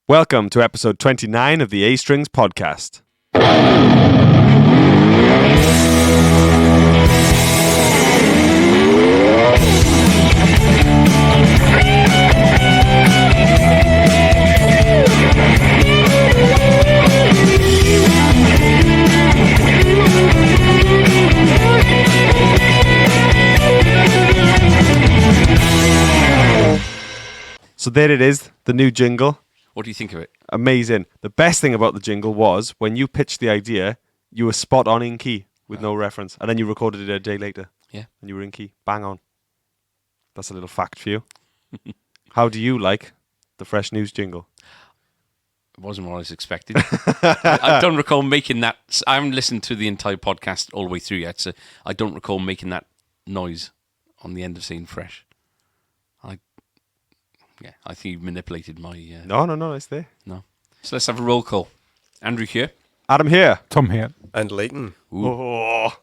Welcome to episode 29 of the A Strings podcast. So there it is, the new jingle. What do you think of it? Amazing. The best thing about the jingle was when you pitched the idea, you were spot on in key with no reference. And then you recorded it a day later. Yeah. And you were in key. Bang on. That's a little fact for you. How do you like the fresh news jingle? It wasn't what I was expecting. I don't recall making that. I haven't listened to the entire podcast all the way through yet, so I don't recall making that noise on the end of saying fresh. I think you've manipulated my... No, it's there. No. So let's have a roll call. Andrew here. Adam here. Tom here. And Leyton. Oh,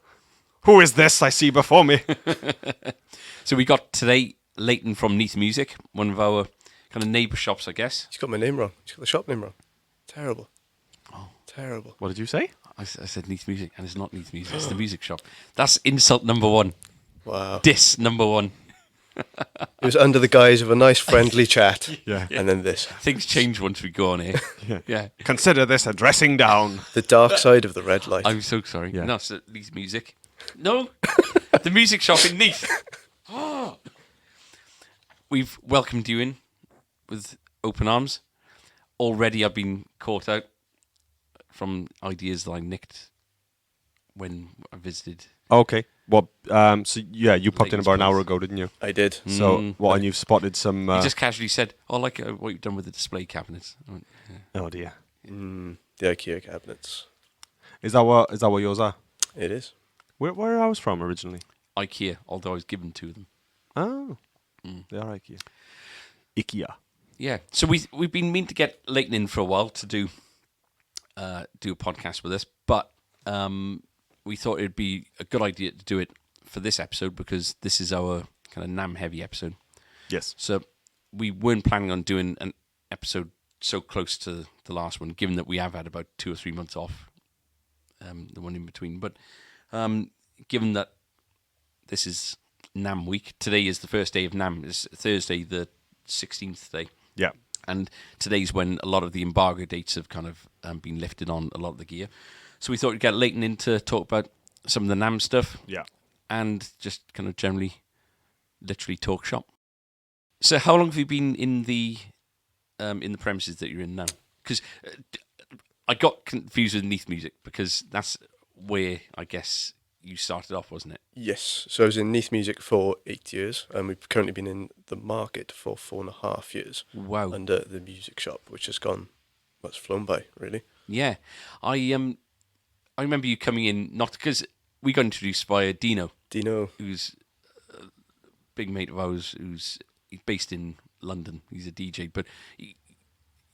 who is this I see before me? So we got today Leyton from Neath Music, one of our kind of neighbour shops, I guess. He's got my name wrong. He's got the shop name wrong. Terrible. Oh. Terrible. What did you say? I said Neath Music, and it's not Neath Music, it's the music shop. That's insult number one. Wow. Diss number one. It was under the guise of a nice friendly chat. Yeah. And then this. Things change once we go on here. Yeah. Consider this a dressing down. The dark side of the red light. I'm so sorry. Yeah. No, it's Neath Music. No, the music shop in Neath. Oh. We've welcomed you in with open arms. Already I've been caught out from ideas that I nicked when I visited. Okay. Well, you popped in Leyton's about an hour place. ago, didn't you? I did. So, and you've spotted some... He just casually said, I like what you've done with the display cabinets. I went, yeah. Oh, dear. The IKEA cabinets. Is that what yours are? It is. Where are ours from originally? IKEA, although I was given to them. Oh, they are IKEA. IKEA. Yeah, so we've been meaning to get Leyton in for a while to do a podcast with us, but we thought it'd be a good idea to do it for this episode because this is our kind of NAMM heavy episode. Yes. So we weren't planning on doing an episode so close to the last one, given that we have had about 2 or 3 months off, the one in between. But given that this is NAMM week, today is the first day of NAMM. It's Thursday, the 16th day. Yeah. And today's when a lot of the embargo dates have kind of been lifted on a lot of the gear. So we thought we'd get Leyton in to talk about some of the NAMM stuff. Yeah. And just kind of generally, literally talk shop. So how long have you been in the premises that you're in now? Because I got confused with Neath Music because that's where, I guess, you started off, wasn't it? Yes. So I was in Neath Music for 8 years, and we've currently been in the market for 4.5 years. Wow. Under the music shop, which has gone, it's flown by, really. Yeah. I remember you coming in, not because we got introduced by Dino, who's a big mate of ours, who's based in London. He's a DJ, but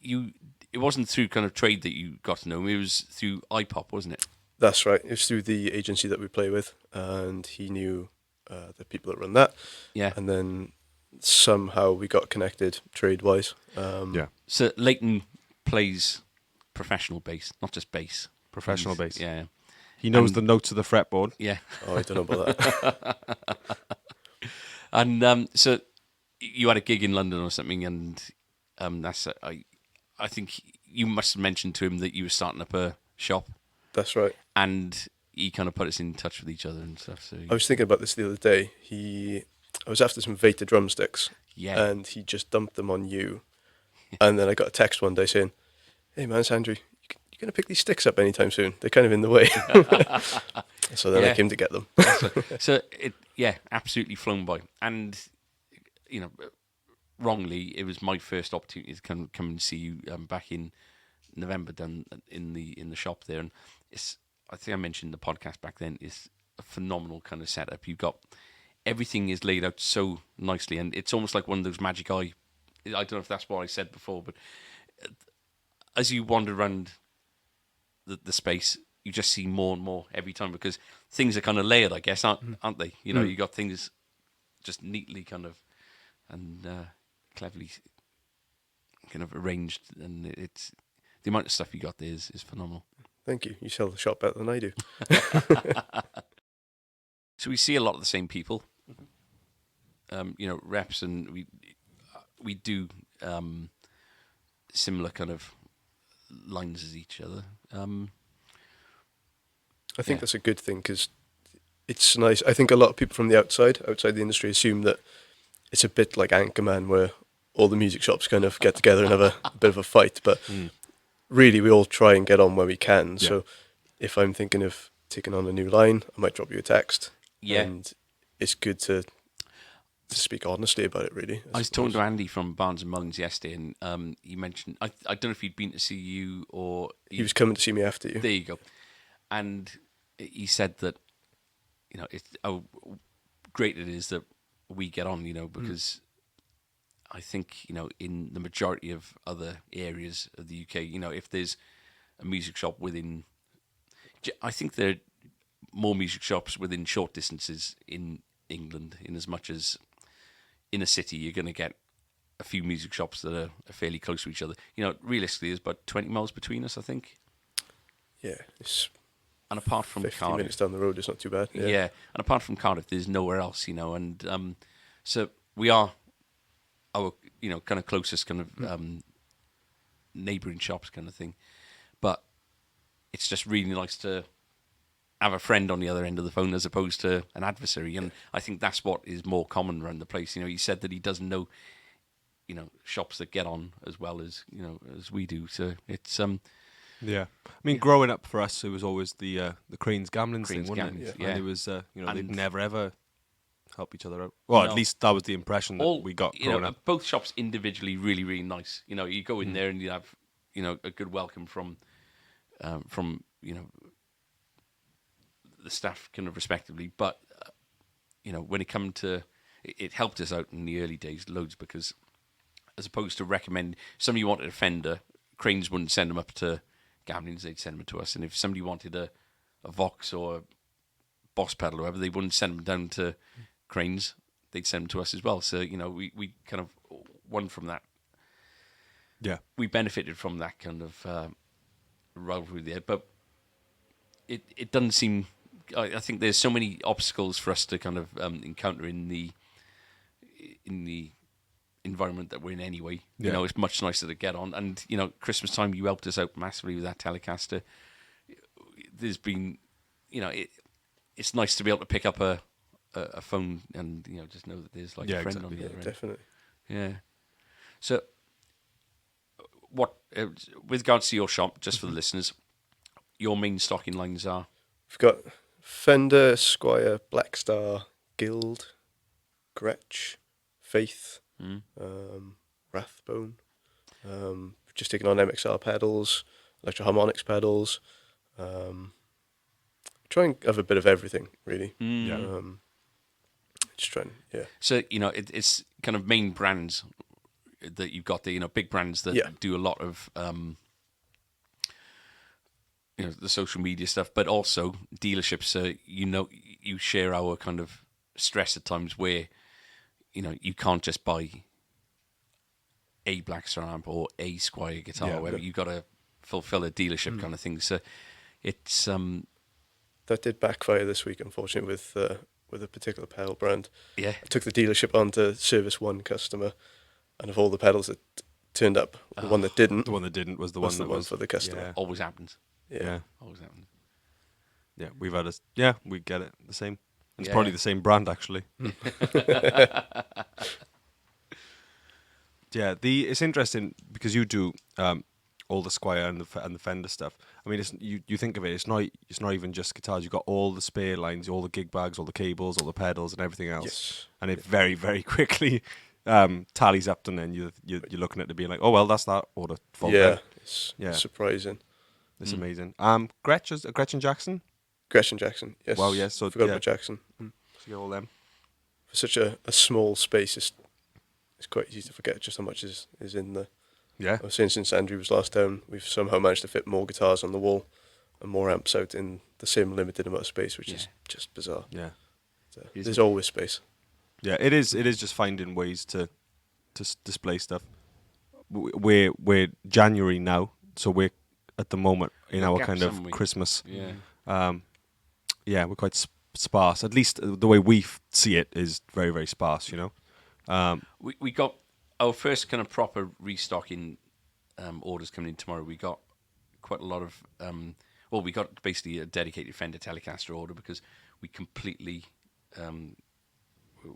it wasn't through kind of trade that you got to know him. It was through iPop, wasn't it? That's right. It was through the agency that we play with, and he knew the people that run that. Yeah. And then somehow we got connected trade-wise. Yeah. So Leyton plays professional bass, not just bass. Professional bass. Yeah. He knows the notes of the fretboard. Yeah. Oh, I don't know about that. And so you had a gig in London or something, and I think you must have mentioned to him that you were starting up a shop. That's right. And he kind of put us in touch with each other and stuff. So I was thinking about this the other day. I was after some Veta drumsticks, yeah, and he just dumped them on you. And then I got a text one day saying, "Hey man, it's Andrew. You going to pick these sticks up anytime soon? They're kind of in the way." So then I came to get them. So it, absolutely flown by. And wrongly, it was my first opportunity to come and see you back in November down in the shop there, and I think I mentioned the podcast back then. It's a phenomenal kind of setup. You've got everything is laid out so nicely, and it's almost like one of those magic eye. I don't know if that's what I said before, but as you wander around the space, you just see more and more every time because things are kind of layered, I guess, aren't they? You got things just neatly kind of and cleverly kind of arranged, and it's the amount of stuff you got there is phenomenal. Thank you. You sell the shop better than I do. So we see a lot of the same people, reps, and we do similar kind of lines as each other. I think that's a good thing because it's nice. I think a lot of people from the outside the industry, assume that it's a bit like Anchorman, where all the music shops kind of get together and have a bit of a fight. But really, we all try and get on where we can. Yeah. So if I'm thinking of taking on a new line, I might drop you a text. Yeah. And it's good to speak honestly about it, really. I was talking to Andy from Barnes and Mullins yesterday, and he mentioned, I don't know if he'd been to see you or... He was coming to see me after you. There you go. And he said that, it's how great it is that we get on, because I think, in the majority of other areas of the UK, if there's a music shop within... I think there are more music shops within short distances in England, in as much as in a city you're going to get a few music shops that are fairly close to each other. Realistically, there's about 20 miles between us, I think. Yeah, it's And apart from 50 Cardiff, minutes down the road, it's not too bad. yeah. And apart from Cardiff, there's nowhere else, and so we are our, kind of closest kind of neighbouring shops kind of thing. But it's just really nice to have a friend on the other end of the phone as opposed to an adversary, and I think that's what is more common around the place. He said that he doesn't know, shops that get on as well as as we do. So it's Yeah, I mean, growing up for us, it was always the Cranes Gamblins Cranes thing, wasn't Gamblins, it? yeah. And it was, they'd And- never ever help each other out. Well, No. at least that was the impression that we got growing up. both shops individually really, really nice. You go in there and you have, a good welcome from the staff kind of respectively. But, when it come to, it helped us out in the early days loads, because as opposed to recommend, somebody wanted a Fender, Cranes wouldn't send them up to Gamblins, they'd send them to us. And if somebody wanted a Vox or a Boss pedal or whatever, they wouldn't send them down to Cranes, they'd send them to us as well. So, we kind of won from that. Yeah, We benefited from that kind of rivalry there. But it doesn't seem... I think there's so many obstacles for us to kind of encounter in the environment that we're in anyway. Yeah. It's much nicer to get on. And, Christmas time, you helped us out massively with that Telecaster. There's been, it's nice to be able to pick up a phone and, just know that there's like a friend on the other end. Definitely. Yeah. So, what, with regards to your shop, just for the listeners, your main stocking lines are? We've got Fender, Squire, Blackstar, Guild, Gretsch, Faith, Rathbone. Just taking on MXR pedals, Electro Harmonix pedals. Try and have a bit of everything, really. Yeah. Just trying, yeah. So, it's kind of main brands that you've got there, big brands that do a lot of, the social media stuff, but also dealerships. So, you share our kind of stress at times where, you can't just buy a Blackstar amp or a Squire guitar or whatever. You've got to fulfill a dealership kind of thing. So, it's... That did backfire this week, unfortunately, with a particular pedal brand. Yeah. I took the dealership on to service one customer, and of all the pedals that turned up, the one that didn't The one that didn't was the was one the that one was for the customer. Yeah. always happens. Yeah. Always happens. Yeah, we get it the same. It's Yeah. probably the same brand actually. Yeah, it's interesting because you do all the Squire and the Fender stuff. I mean, you think of it, it's not even just guitars. You've got all the spare lines, all the gig bags, all the cables, all the pedals, and everything else. Yes. And it very, very quickly tallies up, and then you're looking at it being like, oh well, that's that order. Full Yeah, then. it's Yeah. surprising. It's amazing. Gretchen Jackson. Gretchen Jackson, yes. Wow, yes, so, forgot yeah. about Jackson. So you got all them. For such a small space, it's quite easy to forget just how much is in the... Yeah. I was saying since Andrew was last down, we've somehow managed to fit more guitars on the wall and more amps out in the same limited amount of space, which is just bizarre. Yeah. So there's always space. Yeah, it is. It is just finding ways to display stuff. we're January now, so we're at the moment in Got our gaps, kind of haven't we? Christmas. Yeah. Yeah, we're quite sparse. At least the way we see it is very, very sparse. We got our first kind of proper restocking orders coming in tomorrow. We got quite a lot of we got basically a dedicated Fender Telecaster order because we completely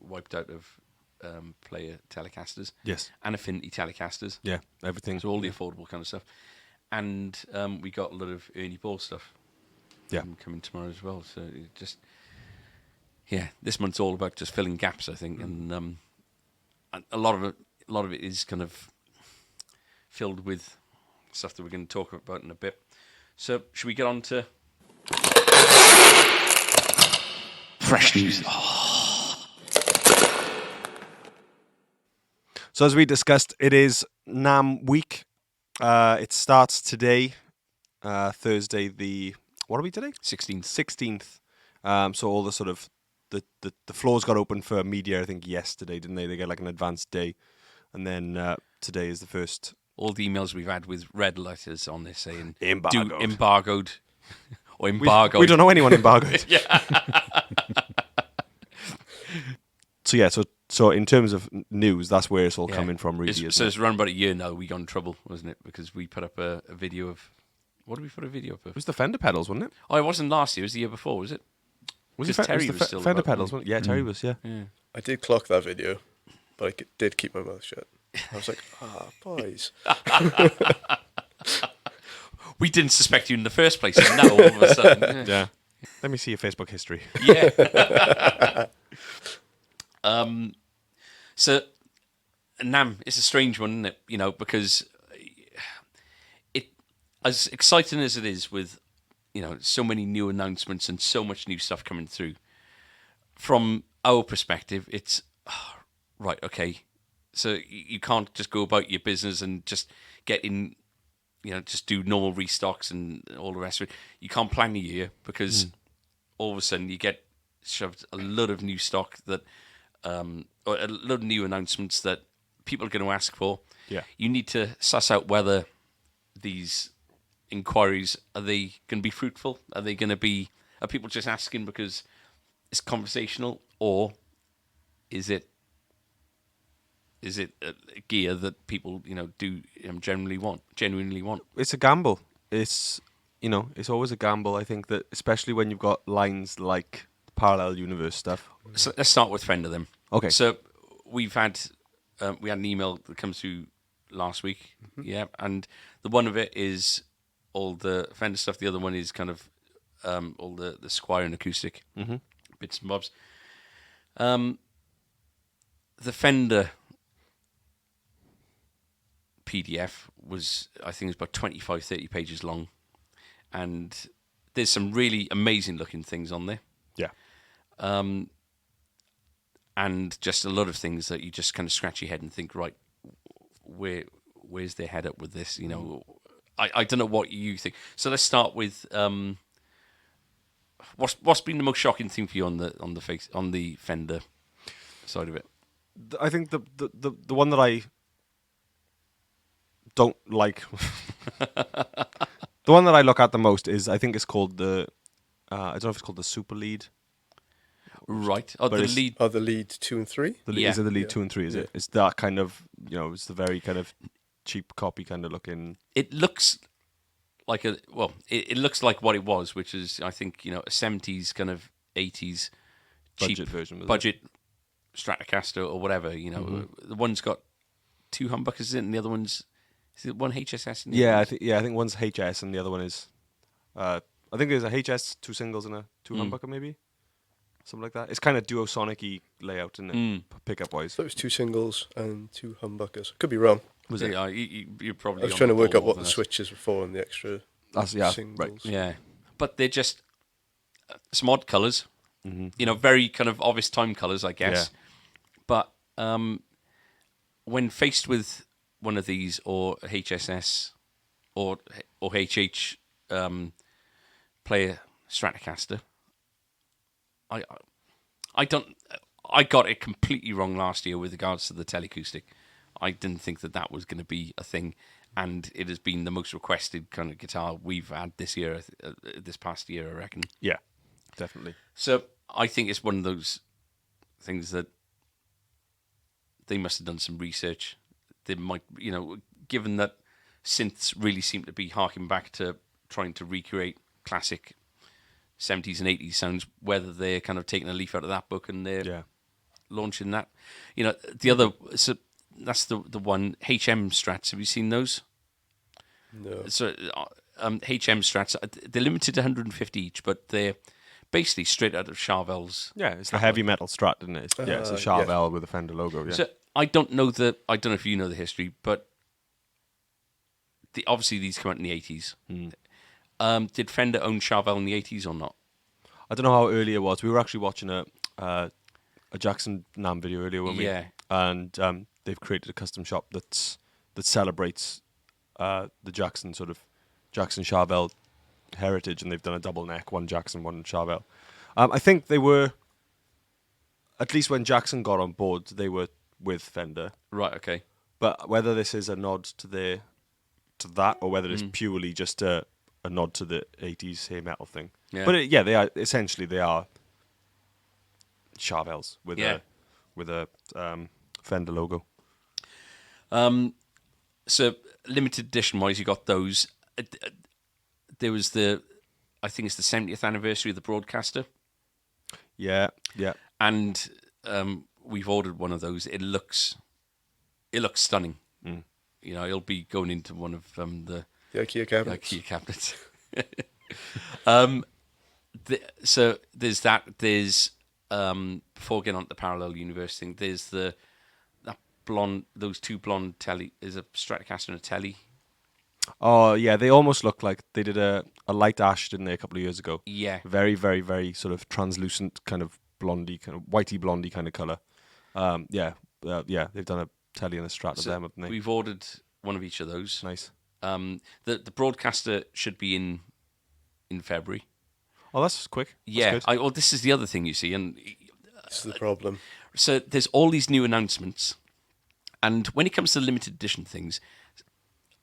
wiped out of player Telecasters. Yes. And Affinity Telecasters. Yeah, everything. So all the affordable kind of stuff. And we got a lot of Ernie Ball stuff. Yeah. Coming tomorrow as well. So it just, this month's all about just filling gaps, I think, and a lot of it is kind of filled with stuff that we're going to talk about in a bit. So should we get on to fresh news? So as we discussed, it is NAMM week. It starts today, Thursday. What are we today? 16th. So all the sort of the floors got open for media, I think, yesterday, didn't they? They get like an advanced day, and then today is the first. All the emails we've had with red letters on this saying Embargoed. or embargoed. We don't know anyone embargoed. Yeah. So yeah, so in terms of news, that's where it's all coming from, really. So it's around about a year now we got in trouble, wasn't it? Because we put up a video of... What did we put a video up of? It was the Fender pedals, wasn't it? Oh, it wasn't last year. It was the year before, was it? Was Because it Terry was was still Fender about, pedals? Wasn't it? Yeah, Terry was. Yeah. I did clock that video, but I did keep my mouth shut. I was like, boys. We didn't suspect you in the first place, and now all of a sudden... Yeah. Let me see your Facebook history. Yeah. So, NAMM, it's a strange one, isn't it? Because it, as exciting as it is with, so many new announcements and so much new stuff coming through, from our perspective, it's, right, okay, so you can't just go about your business and just get in, just do normal restocks and all the rest of it. You can't plan a year because all of a sudden you get shoved a lot of new stock that, or a lot of new announcements that people are going to ask for. Yeah. You need to suss out whether these inquiries, are they going to be fruitful? Are people just asking because it's conversational, or is it a gear that people, do genuinely want? It's a gamble. It's always a gamble. I think that especially when you've got lines like parallel universe stuff. So let's start with Fender then. Okay. So we had an email that comes through last week, and the one of it is all the Fender stuff. The other one is kind of all the Squier and acoustic bits and bobs. The Fender PDF was, I think, it's about 25, 30 pages long, and there's some really amazing looking things on there. Yeah. And just a lot of things that you just kind of scratch your head and think, right, where's their head up with this? I don't know what you think. So let's start with what's been the most shocking thing for you on the Fender side of it? I think the one that I don't like, the one that I look at the most is, I think it's called I don't know if it's called the Super Lead. Right. But The lead. Are the lead 2 and 3? Is it the lead 2 and 3? Is it? It's that kind of, it's the very kind of cheap copy kind of looking. It looks like it looks like what it was, which is, I think, a 70s kind of 80s Budget cheap version, was it? budget Stratocaster or whatever. The one's got 2 humbuckers in it, and the other one's, is it one HSS? I think one's HS and the other one is, I think there's a HS, 2 singles and a 2 humbucker maybe. Something like that. It's kind of duosonic-y layout, isn't it? Pickup-wise. I thought it was 2 singles and 2 humbuckers. Could be wrong. Was it? Yeah, you're probably. I was on trying to the work ball out what more the than us. switches were for and the extra Right. singles. Yeah, but they're just some odd colours. Very kind of obvious time colours, I guess. Yeah. But when faced with one of these, or a HSS or HH player Stratocaster, I got it completely wrong last year with regards to the Teleacoustic. I didn't think that was going to be a thing, and it has been the most requested kind of guitar we've had this year, this past year, I reckon. Yeah, definitely. So I think it's one of those things that they must have done some research. They might, given that synths really seem to be harking back to trying to recreate classic 70s and 80s sounds, whether they're kind of taking a leaf out of that book and they're launching that. The other, so that's the one, HM Strats. Have you seen those? No. So HM Strats, they're limited to 150 each, but they're basically straight out of Charvel's. Yeah, it's the heavy metal Strat, isn't it? It's a Charvel with a Fender logo. Yeah. So I don't know if you know the history, but obviously these come out in the 80s. Did Fender own Charvel in the 80s or not? I don't know how early it was. We were actually watching a Jackson NAMM video earlier, weren't we? Yeah. And they've created a custom shop that celebrates the Jackson Charvel heritage, and they've done a double neck, one Jackson, one Charvel. I think they were, at least when Jackson got on board, they were with Fender. Right. Okay. But whether this is a nod to that, or whether it's purely just a nod to the 80s hair metal thing. Yeah. But they are essentially Charvels with a Fender logo. So limited edition wise, you got those. There was I think it's the 70th anniversary of the Broadcaster. Yeah. And we've ordered one of those. It looks stunning. It'll be going into one of the IKEA cabinets. IKEA cabinets. So there's that. There's before getting on to the parallel universe thing, there's those two blonde telly. There's a Stratocaster and a telly. Oh yeah, they almost look like they did a light ash, didn't they, a couple of years ago? Yeah. Very, very, very sort of translucent, kind of blondie, kind of whitey blondie kind of color. They've done a telly and a Strat of them, haven't they? We've ordered one of each of those. Nice. The Broadcaster should be in February. Oh, that's quick. That's Good. This is the other thing you see, and This is the problem. So there's all these new announcements, and when it comes to limited edition things,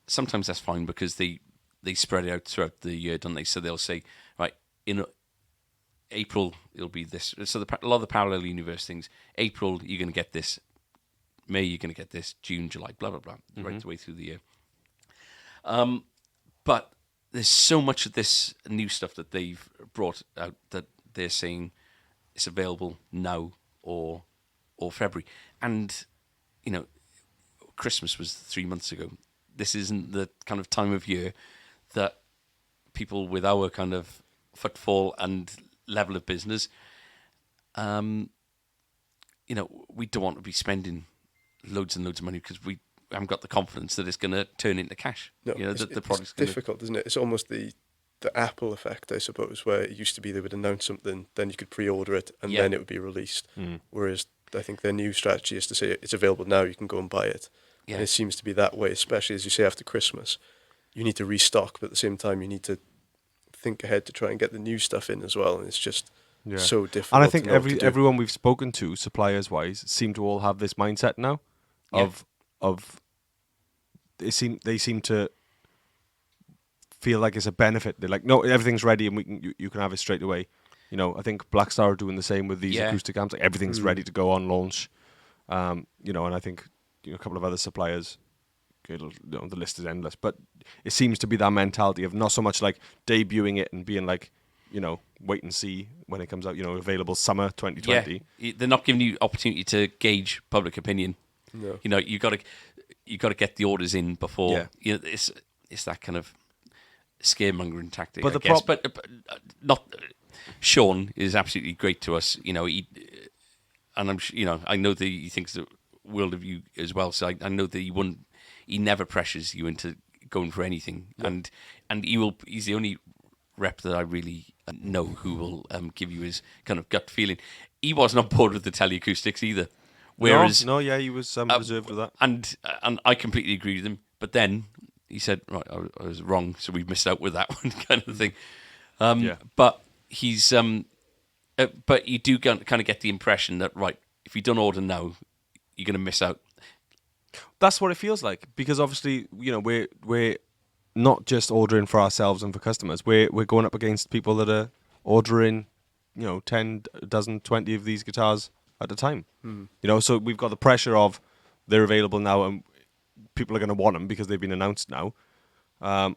sometimes that's fine because they spread it out throughout the year, don't they? So they'll say, right, in April it'll be this. So a lot of the parallel universe things, April you're going to get this, May you're going to get this, June, July, blah blah blah, right the way through the year. But there's so much of this new stuff that they've brought out that they're saying it's available now or February. And, Christmas was 3 months ago. This isn't the kind of time of year that people with our kind of footfall and level of business, we don't want to be spending loads and loads of money because we haven't got the confidence that it's going to turn into cash. No, The product's it's difficult, isn't it? It's almost the Apple effect, I suppose, where it used to be they would announce something, then you could pre-order it, and then it would be released. Whereas I think their new strategy is to say it's available now, you can go and buy it. Yeah. And it seems to be that way, especially as you say after Christmas. You need to restock, but at the same time you need to think ahead to try and get the new stuff in as well. And it's just so difficult. And I think to know what to do. everyone we've spoken to, suppliers wise, seem to all have this mindset now of they seem to feel like it's a benefit. They're like, no, everything's ready and you can have it straight away. I think Blackstar are doing the same with these acoustic amps. Like everything's ready to go on launch. And I think a couple of other suppliers. The list is endless, but it seems to be that mentality of not so much like debuting it and being like, wait and see when it comes out. Available summer 2020. Yeah, they're not giving you opportunity to gauge public opinion. No. You got to get the orders in before. Yeah. It's that kind of scaremongering tactic. But I guess. But not. Sean is absolutely great to us. He, and I'm I know that he thinks the world of you as well. So I know that he never pressures you into going for anything, and he's the only rep that I really know who will give you his kind of gut feeling. He wasn't on board with the teleacoustics either. Whereas he was reserved with that, and I completely agree with him. But then he said, "Right, I was wrong, so we've missed out with that one," kind of thing. But he's but you do kind of get the impression that, right, if you don't order now, you're going to miss out. That's what it feels like, because obviously, we're not just ordering for ourselves and for customers. We're going up against people that are ordering, 10, a dozen, 20 of these guitars at a time. So we've got the pressure of they're available now and people are going to want them because they've been announced now. And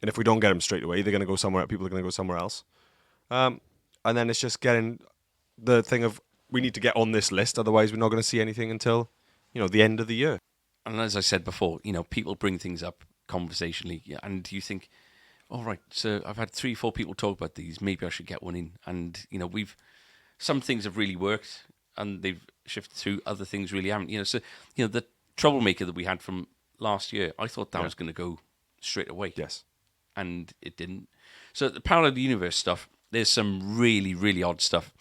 if we don't get them straight away, they're going to go somewhere. People are going to go somewhere else. And then it's just getting the thing of we need to get on this list, otherwise we're not going to see anything until the end of the year. And as I said before, people bring things up conversationally, and you think, all right, so I've had 3-4 people talk about these. Maybe I should get one in. And some things have really worked, and they've shifted through. Other things really haven't. So the troublemaker that we had from last year, I thought that was going to go straight away. Yes. And it didn't. So the Parallel Universe stuff, there's some really, really odd stuff.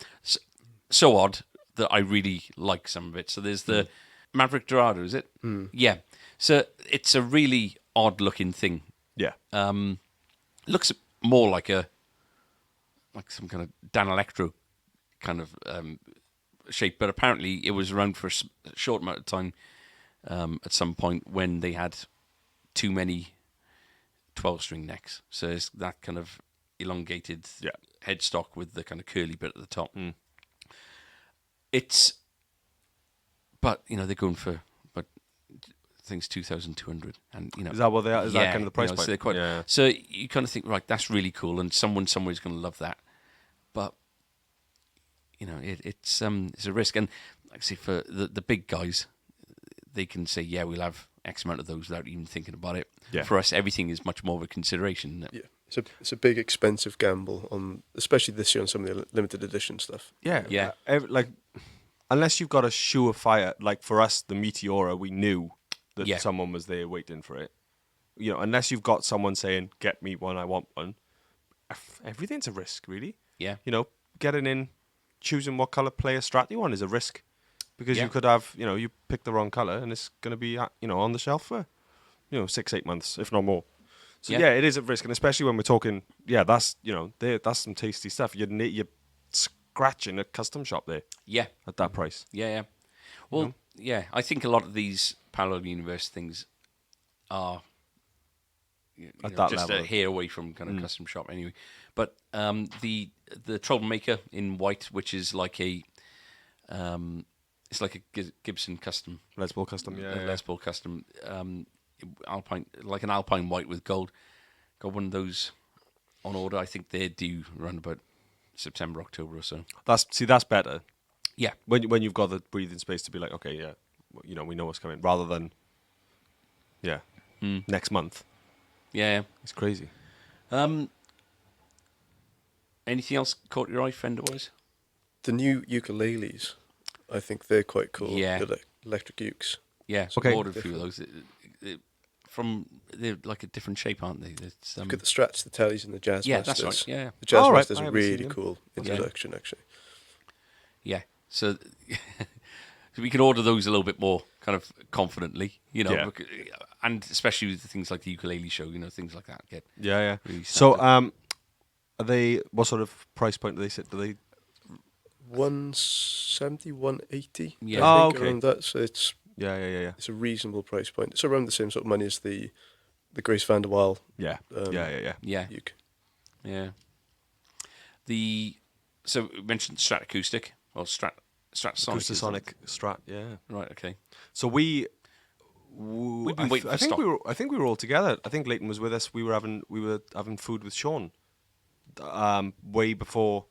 So odd that I really like some of it. So there's the Maverick Dorado, is it? Yeah. So it's a really odd looking thing. Yeah. Looks more like some kind of Dan Electro kind of shape, but apparently it was around for a short amount of time at some point when they had too many 12-string necks. So it's that kind of elongated headstock with the kind of curly bit at the top. But they're going for things 2,200, and Is that what they are? Is that kind of the price point? So, they're quite, so you kind of think, right, that's really cool, and someone somewhere is going to love that. But it's a risk, and like I say, for the big guys, they can say, yeah, we'll have X amount of those without even thinking about it. Yeah. For us, everything is much more of a consideration. Isn't it? Yeah, it's a big expensive gamble on, especially this year on some of the limited edition stuff. Yeah. Unless you've got a surefire, like for us, the Meteora, we knew that someone was there waiting for it. Unless you've got someone saying, "Get me one, I want one," everything's a risk, really. Yeah. Getting in, choosing what color player Strat you want is a risk, because you could have, you pick the wrong color and it's going to be, on the shelf for, 6-8 months, if not more. So it is a risk, and especially when we're talking, that's that's some tasty stuff. You're scratching a custom shop there. Yeah. At that price. Yeah. Well, I think a lot of these Parallel Universe things are at that just level. a hair away from kind of custom shop anyway. But the Troublemaker in white, which is like a it's like a Gibson custom, Les Paul custom, Les Paul custom, Alpine, like an Alpine white with gold. Got one of those on order. I think they're due around about September, October or so. That's better. Yeah. When you've got the breathing space to be like, okay, we know what's coming, rather than next month. Yeah. It's crazy. Anything else caught your eye, Fender-wise? The new ukuleles, I think they're quite cool. Yeah. The electric ukes. Yeah, so Okay. I've ordered a few of those. They're like a different shape, aren't they? It's, Look at the Strats, the Tellys, and the Jazz yeah, Masters. that's right. Yeah, The Jazz All right, Masters I are haven't seen really them. cool introduction, actually. yeah. So we can order those a little bit more kind of confidently, Yeah. and especially with things like the ukulele show, things like that get Yeah. really So, stacked up. are they? What sort of price point do they sit? Do they? 170, 180, Yeah. I Oh, think, okay. around that. So it's Yeah. it's a reasonable price point. It's around the same sort of money as the Grace Van der Waal Yeah. Yeah. Yeah, uke. yeah. So we mentioned Strat Acoustic or Strat Sonic. Acoustasonic Strat. Yeah. Right. Okay. So we've been waiting for think stock. I think we were all together. I think Leyton was with us. We were having food with Sean. Way before.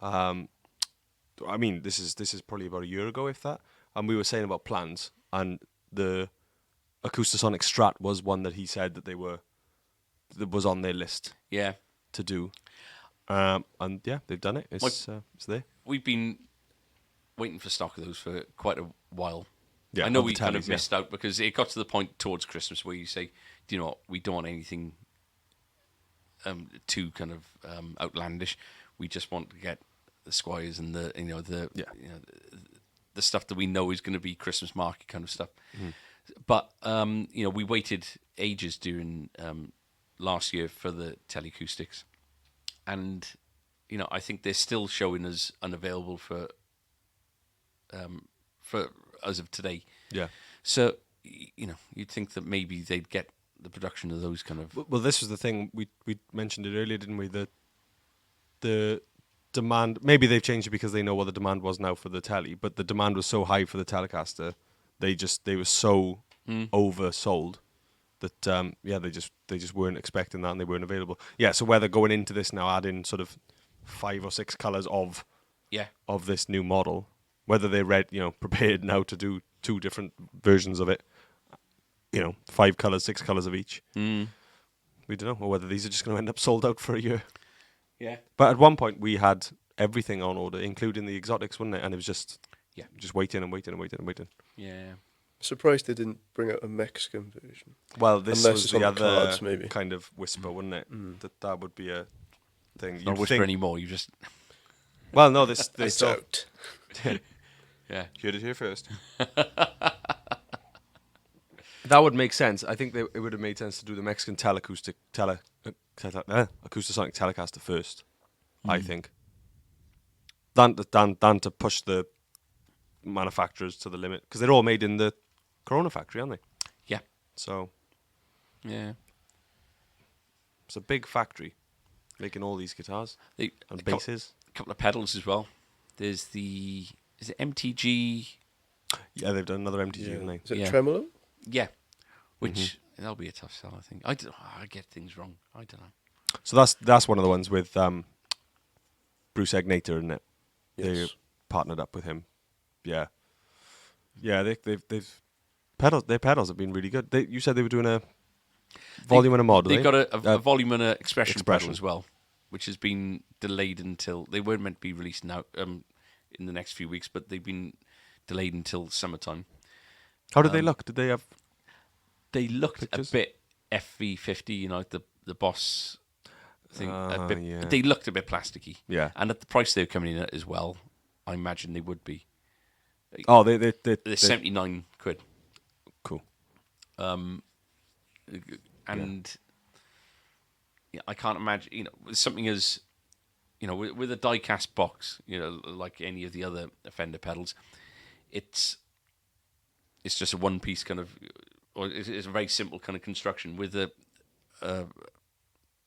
I mean, this is probably about a year ago, if that. And we were saying about plans, and the Acoustasonic Strat was one that he said that that was on their list Yeah. to do. And they've done it. It's there. We've been waiting for stock of those for quite a while. Yeah, I know of we the kind of tellies, yeah. missed out because it got to the point towards Christmas where you say, do you know what, we don't want anything too kind of outlandish. We just want to get the Squires and the stuff that we know is going to be Christmas market kind of stuff. But we waited ages during last year for the Teleacoustics, and I think they're still showing as unavailable for as of today. Yeah. So you'd think that maybe they'd get the production of those kind of. Well, this was the thing we mentioned it earlier, didn't we? The demand. Maybe they've changed it because they know what the demand was now for the telly, but the demand was so high for the Telecaster, they were so oversold that they just weren't expecting that and they weren't available. Yeah, so whether going into this now adding sort of 5 or 6 colours of this new model, whether they're prepared now to do 2 different versions of it, 5 colours, 6 colours of each. We don't know, or whether these are just going to end up sold out for a year. Yeah. But at one point we had everything on order, including the exotics, wasn't it? And it was just waiting and waiting and waiting and waiting. Yeah. Surprised they didn't bring out a Mexican version. Well, this Unless was it's the on other cards, maybe. kind of whisper, wouldn't it? That would be a thing. Not whisper anymore. You just. Well, no, this It's out. Yeah. You heard it here first. That would make sense. I think it would have made sense to do the Mexican acoustasonic Telecaster first. I think. Than to push the manufacturers to the limit, because they're all made in the Corona factory, aren't they? Yeah. So. Yeah. It's a big factory making all these guitars and basses. A couple of pedals as well. There's is it MTG? Yeah, they've done another MTG, haven't they? Is it Tremolo? Yeah. Which that'll be a tough sell, I think. I get things wrong. I don't know. So that's one of the ones with Bruce Egnator, isn't it? Yes. They partnered up with him. Yeah. Yeah, they've pedals. Their pedals have been really good. You said they were doing a volume and a mod. They've got a volume and an expression pedal as well, which has been delayed until they weren't meant to be released now in the next few weeks, but they've been delayed until summertime. How did they look? Did they have? They looked pictures? a bit FV50, the Boss thing. Yeah. They looked a bit plasticky. Yeah. And at the price they were coming in at as well, I imagine they would be. Oh, They're 79 quid. Cool. And I can't imagine, something as, with a die-cast box, like any of the other Fender pedals, it's just a one-piece kind of, or it's a very simple kind of construction with a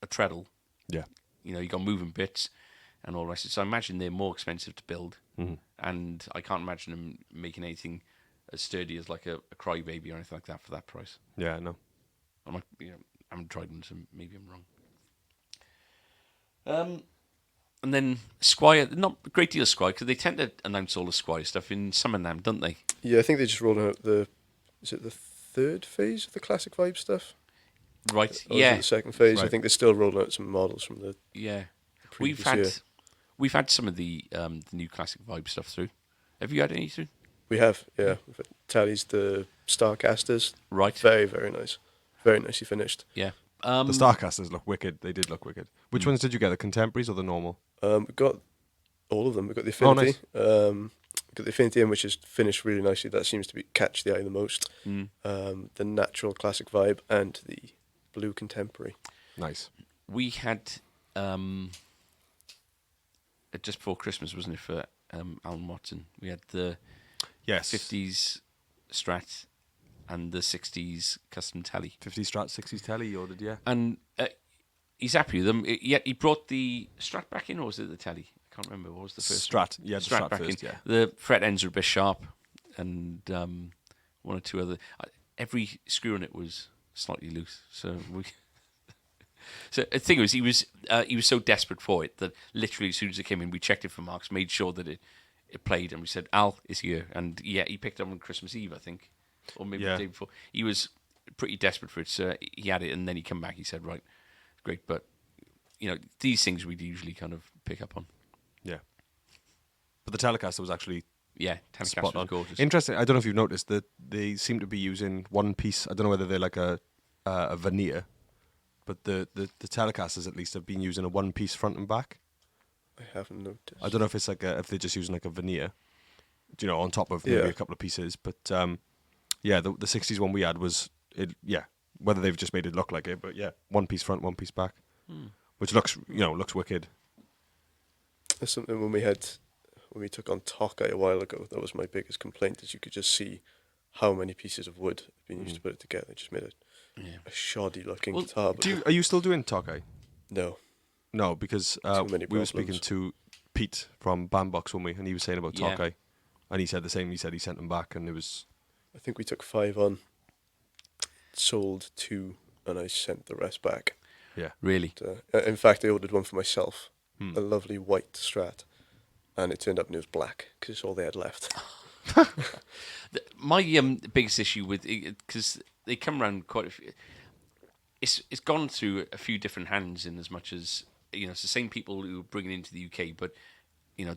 treadle. Yeah. You got moving bits and all the rest. So I imagine they're more expensive to build, and I can't imagine them making anything as sturdy as like a Crybaby or anything like that for that price. Yeah, no. I haven't tried them, so maybe I'm wrong. And then Squire, not a great deal of Squire, because they tend to announce all the Squire stuff in Summer NAMM, don't they? Yeah, I think they just rolled out the 3rd phase of the Classic Vibe stuff? Right, Or was it the 2nd phase? Right. I think they're still rolling out some models from the previous year. We've had some of the new Classic Vibe stuff through. Have you had any through? We have, yeah. We've had Tally's, the Starcasters. Right. Very, very nice. Very nicely finished. Yeah. The Starcasters look wicked. They did look wicked. Which ones did you get? The contemporaries or the normal? We got all of them. We got the Affinity. Oh, nice. We got the Affinity in, which is finished really nicely. That seems to catch the eye the most. The Natural Classic Vibe and the Blue Contemporary. Nice. We had just before Christmas, wasn't it, for Alan Watson? We had the 50s Strat and the 60s custom Tele. 50s Strat, 60s Tele you ordered, yeah. And he's happy with them. He brought the Strat back in, or was it the Tele? I can't remember. What was the first Strat? Yeah, the Strat back first, in. yeah. The fret ends are a bit sharp, and one or two other. Every screw in it was slightly loose, so we. So the thing was, he was so desperate for it that literally as soon as it came in, we checked it for marks, made sure that it played, and we said, "Al is here," and he picked it up on Christmas Eve, I think, or maybe the day before. He was pretty desperate for it, so he had it, and then he came back. He said, "Right, great," but these things we'd usually kind of pick up on. Yeah. But the Telecaster was actually Telecaster spot on. was gorgeous. Interesting. I don't know if you've noticed that they seem to be using one piece. I don't know whether they're like a veneer, but the Telecasters at least have been using a one piece front and back. I haven't noticed. I don't know if it's if they're just using like a veneer, on top of maybe a couple of pieces. But the 60s one we had was whether they've just made it look like it, but one piece front, one piece back, which looks wicked. That's something when we took on Tokai a while ago. That was my biggest complaint, is you could just see how many pieces of wood have been used to put it together. It just made a shoddy looking Well, guitar. But Are you still doing Tokai? no, No, because Too many we were speaking problems. to Pete from Bandbox, weren't we? And he was saying about Yeah. Tokai. And he said the same. He said he sent them back and it was... I think we took 5 on, sold 2, and I sent the rest back. Yeah. Really? In fact, I ordered one for myself, Hmm. a lovely white Strat, and it turned up and it was black because it's all they had left. My biggest issue with because they come around quite a few. It's gone through a few different hands in as much as it's the same people who bring it into the UK, but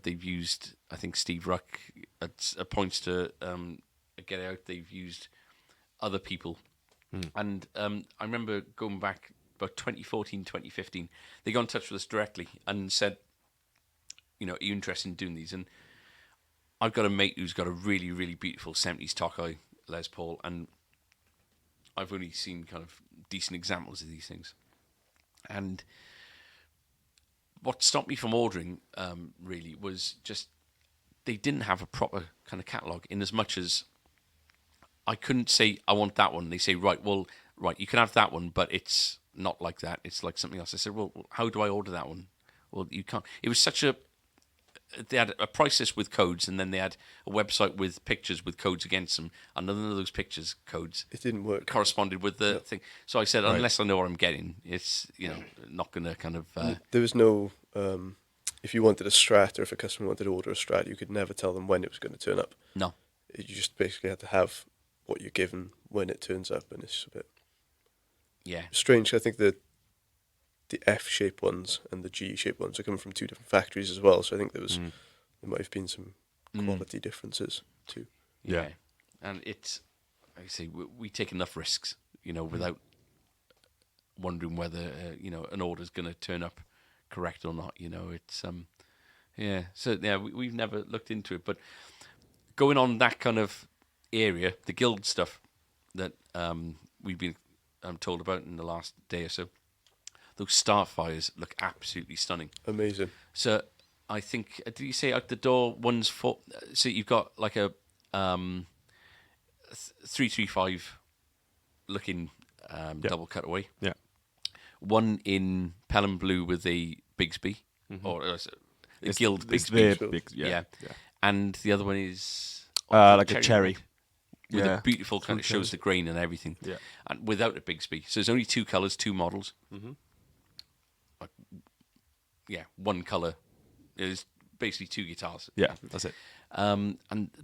they've used, I think, Steve Ruck at points to get out. They've used other people, and I remember going back about 2014, 2015. They got in touch with us directly and said, are you interested in doing these? And I've got a mate who's got a really, really beautiful 70s Tokai Les Paul, and I've only seen kind of decent examples of these things. And what stopped me from ordering, really, was just they didn't have a proper kind of catalogue, in as much as I couldn't say, I want that one. They say, right, you can have that one, but it's not like that. It's like something else. I said, well, how do I order that one? Well, you can't. It was such a... They had a price list with codes, and then they had a website with pictures with codes against them, and none of those pictures codes It didn't work. corresponded with the thing. So I said, unless I know what I'm getting, it's not going to kind of. There was no, if you wanted a Strat or if a customer wanted to order a Strat, you could never tell them when it was going to turn up. No. You just basically had to have what you're given when it turns up, and it's a bit Yeah. strange. I think the F-shaped ones and the G-shaped ones are coming from 2 different factories as well, so I think there might have been some quality differences too. Yeah. And it's, like I say, we take enough risks, without wondering whether an order's going to turn up correct or not. It's yeah. So yeah, we've never looked into it, but going on that kind of area, the guild stuff that we've been told about in the last day or so, those Starfires look absolutely stunning. Amazing. So I think, did you say out the door one's for? So you've got like a 335 looking double cutaway. Yeah. One in Pelham Blue with a Bigsby, or a Guild It's Bigsby. the big, yeah. And the other one is Like a cherry. red, with a beautiful kind of Fruit shows the grain and everything. Yeah. And without a Bigsby. So there's only 2 colours, 2 models. One colour is basically 2 guitars. Yeah, that's it. And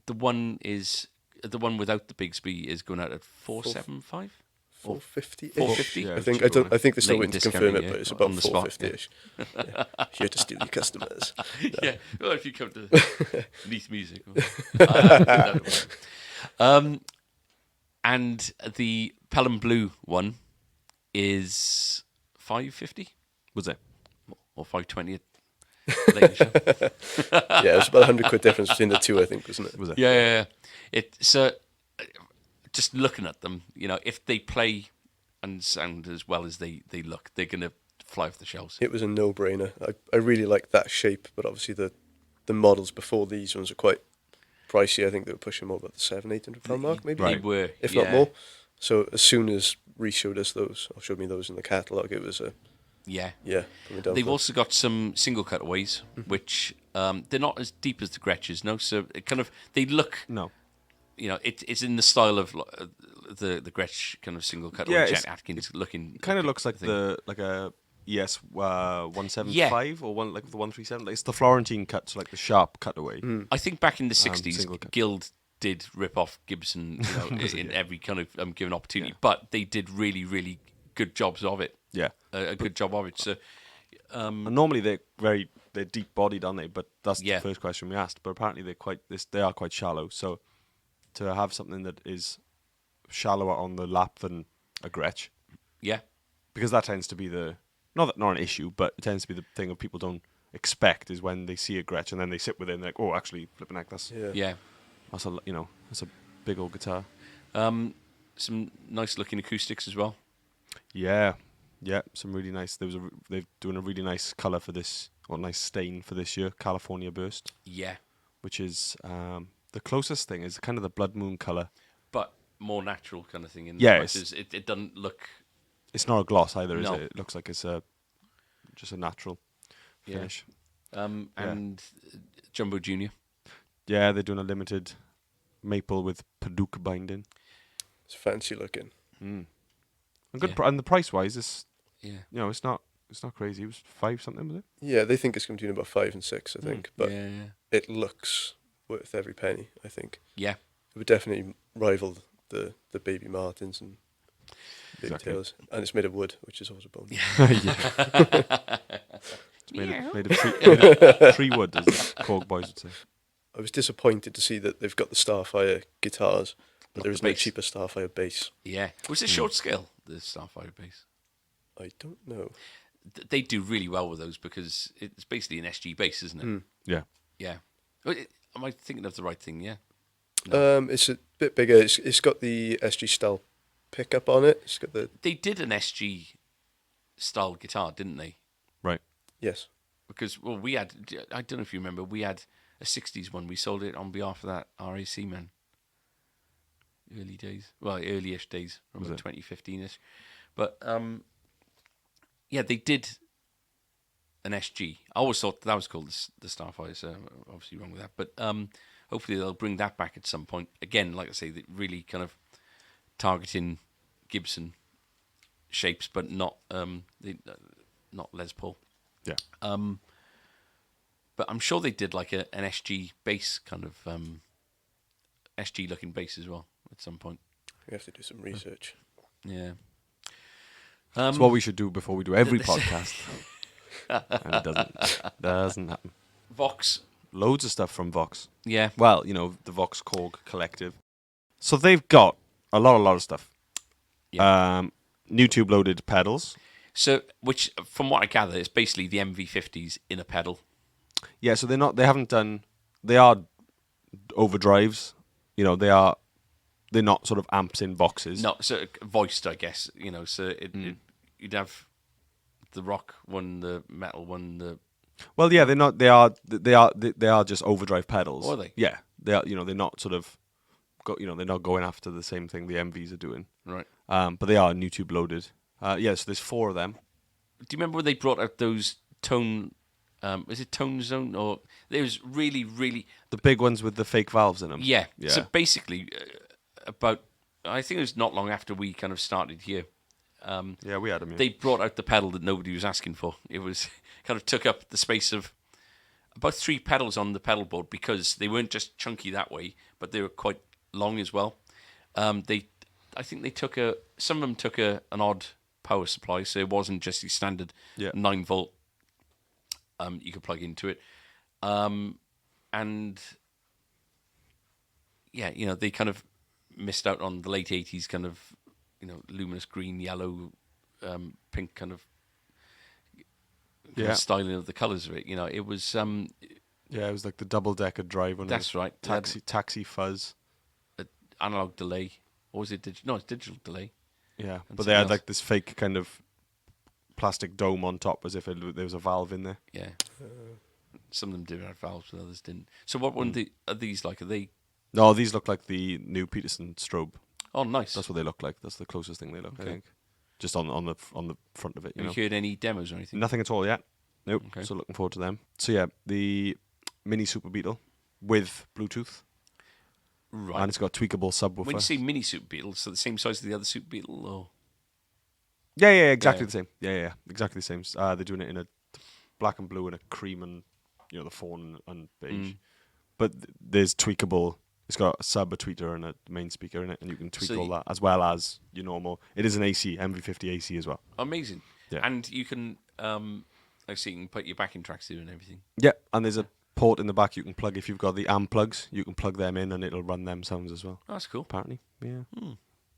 the one without the Bigsby is going out at 475. 450. 450. Yeah, I think cheaper, I think they're still Leyton waiting to confirm it, discounting, but it's yeah, about on the spot, 450ish. Yeah. Here to steal your customers. Yeah, well, if you come to Neath Music. And the Pelham Blue one is 550 Was it? or 520 at Leyton shop. Yeah, it's about £100 difference between the 2, I think, wasn't it? Was it? Yeah. It's just looking at them, if they play and sound as well as they look, they're going to fly off the shelves. It was a no-brainer. I really liked that shape, but obviously the models before these ones are quite pricey. I think they were pushing more about the £700-800 mark, maybe, They were, if not more. So as soon as Reece showed us those, or showed me those in the catalogue, it was Yeah. coming down. They've for- also got some single cutaways, which they're not as deep as the Gretches, no? So it kind of, they look, No. it's in the style of the Gretsch kind of single cutaway, Yeah, Chet Atkins looking. Kind of looks like thing. like a ES 175 or one like the 137. It's the Florentine cut, so like the sharp cutaway. I think back in the 60s, single cut. Guild did rip off Gibson in every kind of given opportunity, but they did really, really good jobs of it. Yeah. A good job of it. So And normally they're deep bodied, aren't they? But that's Yeah. the first question we asked. But apparently they are quite shallow. So to have something that is shallower on the lap than a Gretsch, yeah, because that tends to be not an issue, but it tends to be the thing that people don't expect is when they see a Gretsch and then they sit with it and they're like, oh, actually, flipping heck, that's yeah. a that's a big old guitar. Some nice looking acoustics as well. Yeah, some really nice. They're doing a really nice color for this, or nice stain for this year, California Burst, Yeah, which is the closest thing is kind of the Blood Moon color. but more natural kind of thing. In Yeah, as much as it doesn't look. It's not a gloss either, is No. it? It looks like it's just a natural finish. And Jumbo Junior. Yeah, they're doing a limited maple with Paducah binding. It's fancy looking. And good, Yeah. and the price wise, it's Yeah. it's not crazy. It was 5 something, was it? Yeah, they think it's going to be between about 5 and 6, I think. But yeah. it looks worth every penny, I think. Yeah. It would definitely rival the Baby Martins and Baby Exactly. Tails. And it's made of wood, which is always a bonus. It's made of tree wood, as the Korg boys would say. I was disappointed to see that they've got the Starfire guitars, but Not there the is no bass. cheaper Starfire bass. Yeah. Was it short scale, the Starfire bass? I don't know. They do really well with those because it's basically an SG bass, isn't it? Yeah. Yeah. Am I thinking of the right thing? Yeah. It's a bit bigger. It's got the SG style pickup on it. It's got the They did an SG style guitar, didn't they? Right. yes. Because we had, I don't know if you remember, we had a 60s one. We sold it on behalf of that RAC man. Early days. Well, early-ish days from Was it? 2015-ish. But yeah, they did an SG. I always thought that was called the Starfire, so obviously wrong with that. But hopefully they'll bring that back at some point. Again, like I say, they really kind of targeting Gibson shapes, but not not Les Paul. Yeah. But I'm sure they did like an SG bass kind of SG looking bass as well at some point. We have to do some research. Yeah. It's what we should do before we do every podcast. And it doesn't happen. Vox. Loads of stuff from Vox. Yeah. Well, the Vox Korg collective. So they've got a lot of stuff. Yeah. New tube loaded pedals. So, which from what I gather, is basically the MV50s in a pedal. Yeah, so they are overdrives. They're not sort of amps in boxes. No, so voiced, I guess. So you'd have the rock one, the metal one, the. Well, yeah, they're not. They are just overdrive pedals. Are they? Yeah, they are. They're not sort of. They're not going after the same thing the MVs are doing. Right. But they are new tube loaded. Yeah, so there's 4 of them. Do you remember when they brought out those tone? Is it Tone Zone or there was really, really The big ones with the fake valves in them. yeah. Yeah. So basically, I think it was not long after we kind of started here. Yeah, we had them. Yeah. They brought out the pedal that nobody was asking for. It was kind of took up the space of about 3 pedals on the pedal board because they weren't just chunky that way, but they were quite long as well. I think they took some of them took an odd power supply, so it wasn't just the standard 9 volt. You could plug into it, and yeah, they kind of missed out on the late 80s kind of luminous green, yellow, pink kind of styling of the colours of it. It was it was like the double decker drive on that's right. taxi fuzz. Analog delay, or was it digital? No, it's digital delay. Yeah, And but they had something like this fake kind of plastic dome on top, as if there was a valve in there. Yeah. Some of them did have valves, but others didn't. So what one are these like? Are they? No, these look like the new Peterson strobe. Oh, nice. That's what they look like. That's the closest thing they look. I think, just on the front of it. Have you heard any demos or anything? Nothing at all yet. Nope. Okay. So looking forward to them. So yeah, the mini Super Beetle with Bluetooth, Right. and it's got a tweakable subwoofer. When you say mini Super Beetle, so the same size as the other Super Beetle, or Yeah, exactly Yeah. the same. Yeah, exactly the same. They're doing it in a black and blue and a cream and the fawn and beige. But there's tweakable. It's got a tweeter and a main speaker in it, and you can tweak So all that as well as your normal. It is an AC MV50 AC as well. amazing. Yeah. And you can, I see, you can put your backing tracks through and everything. Yeah, and there's a port in the back you can plug if you've got the amp plugs. You can plug them in and it'll run them sounds as well. Oh, that's cool. Apparently, yeah.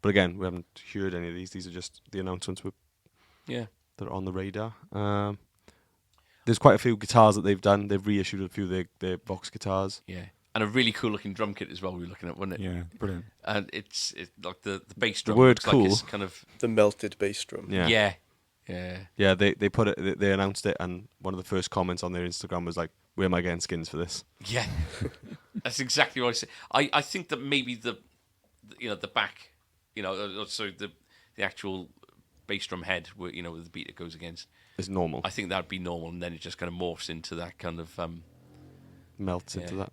But again, we haven't heard any of these. These are just the announcements Yeah. that are on the radar. There's quite a few guitars that they've done. They've reissued a few of their Vox guitars. Yeah. And a really cool looking drum kit as well. We were looking at, wasn't it? Yeah, brilliant. And it's like the bass drum. word looks cool. Like it's kind of The melted bass drum. Yeah. Yeah. They put it. They announced it, and one of the first comments on their Instagram was like, "Where am I getting skins for this?" Yeah. That's exactly what I said. I think that maybe the back, so the actual bass drum head, where where the beater goes against. It's normal. I think that'd be normal, and then it just kind of morphs into that kind of. Melts into that.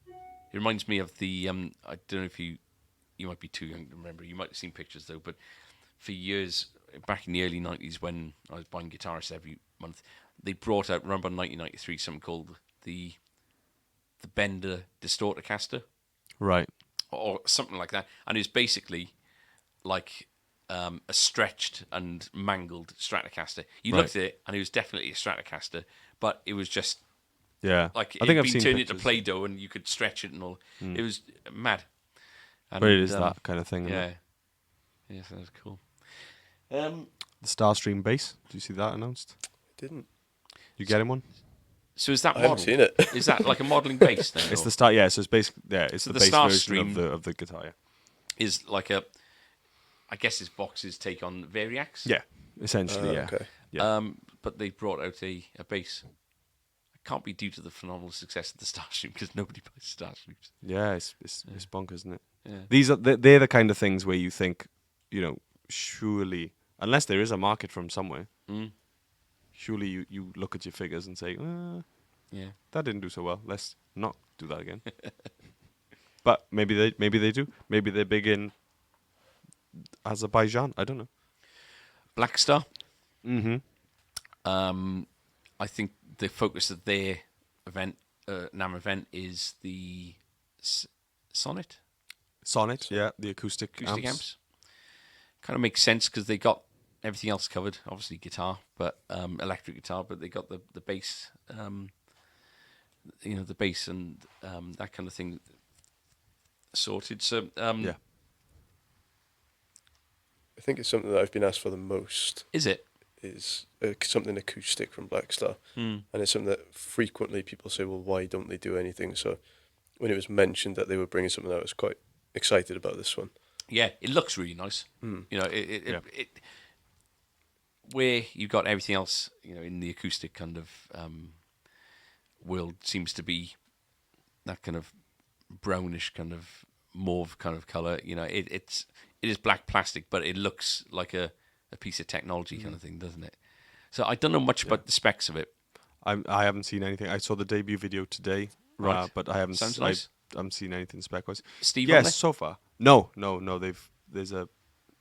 It reminds me of the. I don't know if you might be too young to remember. You might have seen pictures though, but for years back in the early '90s, when I was buying guitarists every month, they brought out, remember 1993, something called the Bender Distortercaster, Right. or something like that, and it was basically like a stretched and mangled Stratocaster. You looked at it, and it was definitely a Stratocaster, but it was just Yeah. like I think it'd I've been seen turned into pictures. Play-Doh, and you could stretch it and all. It was mad. And, But it is that kind of thing. Isn't Yeah. it? Yeah, so that's cool. The Starstream bass. Do you see that announced? Didn't. You getting one? So is that I haven't modelled? seen it. Is that like a modelling bass then? It's or the start. Yeah. So it's basically it's So the the bass version Starstream- of the guitar. Yeah. is like a, I guess his box's take on Variax. Yeah. Essentially. Yeah. Okay. Yeah. But they brought out a bass. It can't be due to the phenomenal success of the Starstream, because nobody buys Starstreams. Yeah. It's bonkers, isn't it? Yeah. These are they're the kind of things where you think, surely, unless there is a market from somewhere, surely you look at your figures and say, Yeah. that didn't do so well. Let's not do that again. But maybe they do. Maybe they're big in Azerbaijan. I don't know. Black Star. Mm-hmm. I think the focus of their event, NAMM event, is the Sonnet Sonnet, yeah, the acoustic amps. Kind of makes sense because they got everything else covered. Obviously guitar, but electric guitar, but they got the bass, the bass and that kind of thing sorted. So Yeah. I think it's something that I've been asked for the most is it? is something acoustic from Black Star. And it's something that frequently people say, well, why don't they do anything? So when it was mentioned that they were bringing something out, I was quite excited about this one. Yeah, it looks really nice. It where you got everything else, in the acoustic kind of world seems to be that kind of brownish kind of mauve kind of color. It is black plastic, but it looks like a piece of technology kind of thing, doesn't it? So I don't know much about the specs of it. I haven't seen anything. I saw the debut video today, Right. but I haven't. Sounds nice. I haven't seen anything spec-wise. Steve on Yes, there? so far. No. There's an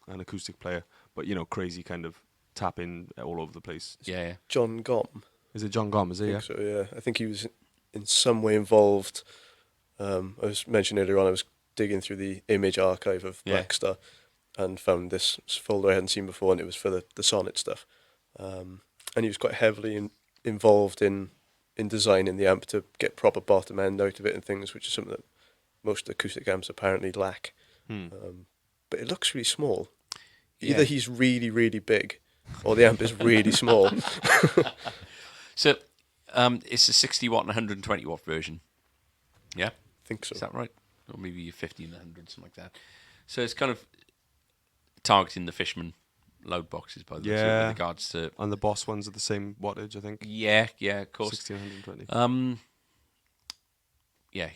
acoustic player, but crazy kind of tapping all over the place. Yeah. John Gomm. Is it John Gomm? Is it? I Yeah. think so, yeah. I think he was in some way involved. I was mentioned earlier on, I was digging through the image archive of Yeah. Black Star and found this folder I hadn't seen before, and it was for the Sonnet stuff. And he was quite heavily involved in designing the amp to get proper bottom end out of it and things, which is something that most acoustic amps apparently lack. But it looks really small. Either Yeah. he's really, really big, or the amp is really small. So it's a 60 watt and 120 watt version. Yeah, I think so. is that right? Or maybe a 50 and 100, something like that. So it's kind of targeting the Fishman load boxes by the with Yeah. regards to. And the Boss ones are the same wattage, I think. Yeah, of course. 1620. Yeah.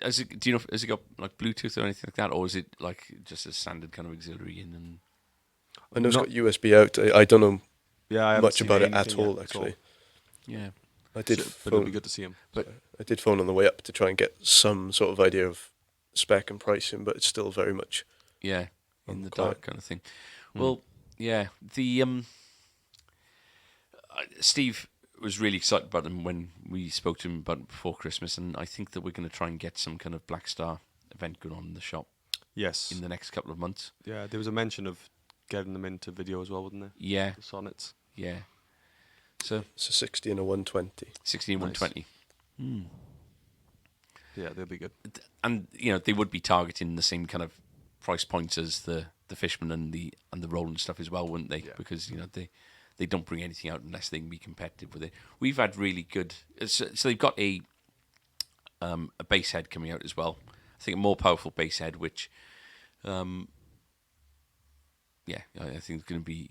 Has it got like Bluetooth or anything like that, or is it like just a standard kind of auxiliary in? And I know it's Not- got USB out. I don't know Yeah, I haven't much seen about it at anything yet all, actually. yeah, I did But it'll be phone, good to see him. I did phone on the way up to try and get some sort of idea of spec and pricing, but it's still very much yeah, in the Quite. dark kind of thing. Well, yeah, the Steve was really excited about them when we spoke to him about it before Christmas, and I think that we're going to try and get some kind of Black Star event going on in the shop Yes. in the next couple of months. Yeah, there was a mention of getting them into video as well, wasn't there? Yeah, The Sonnets. yeah. So it's a 60 and a 120. 16 Nice. 120. Yeah, they'll be good. And they would be targeting the same kind of price points as the Fishman and the Roland stuff as well, wouldn't they? Yeah. Because they don't bring anything out unless they can be competitive with it. We've had really good. So they've got a bass head coming out as well. I think a more powerful bass head, which, I think it's going to be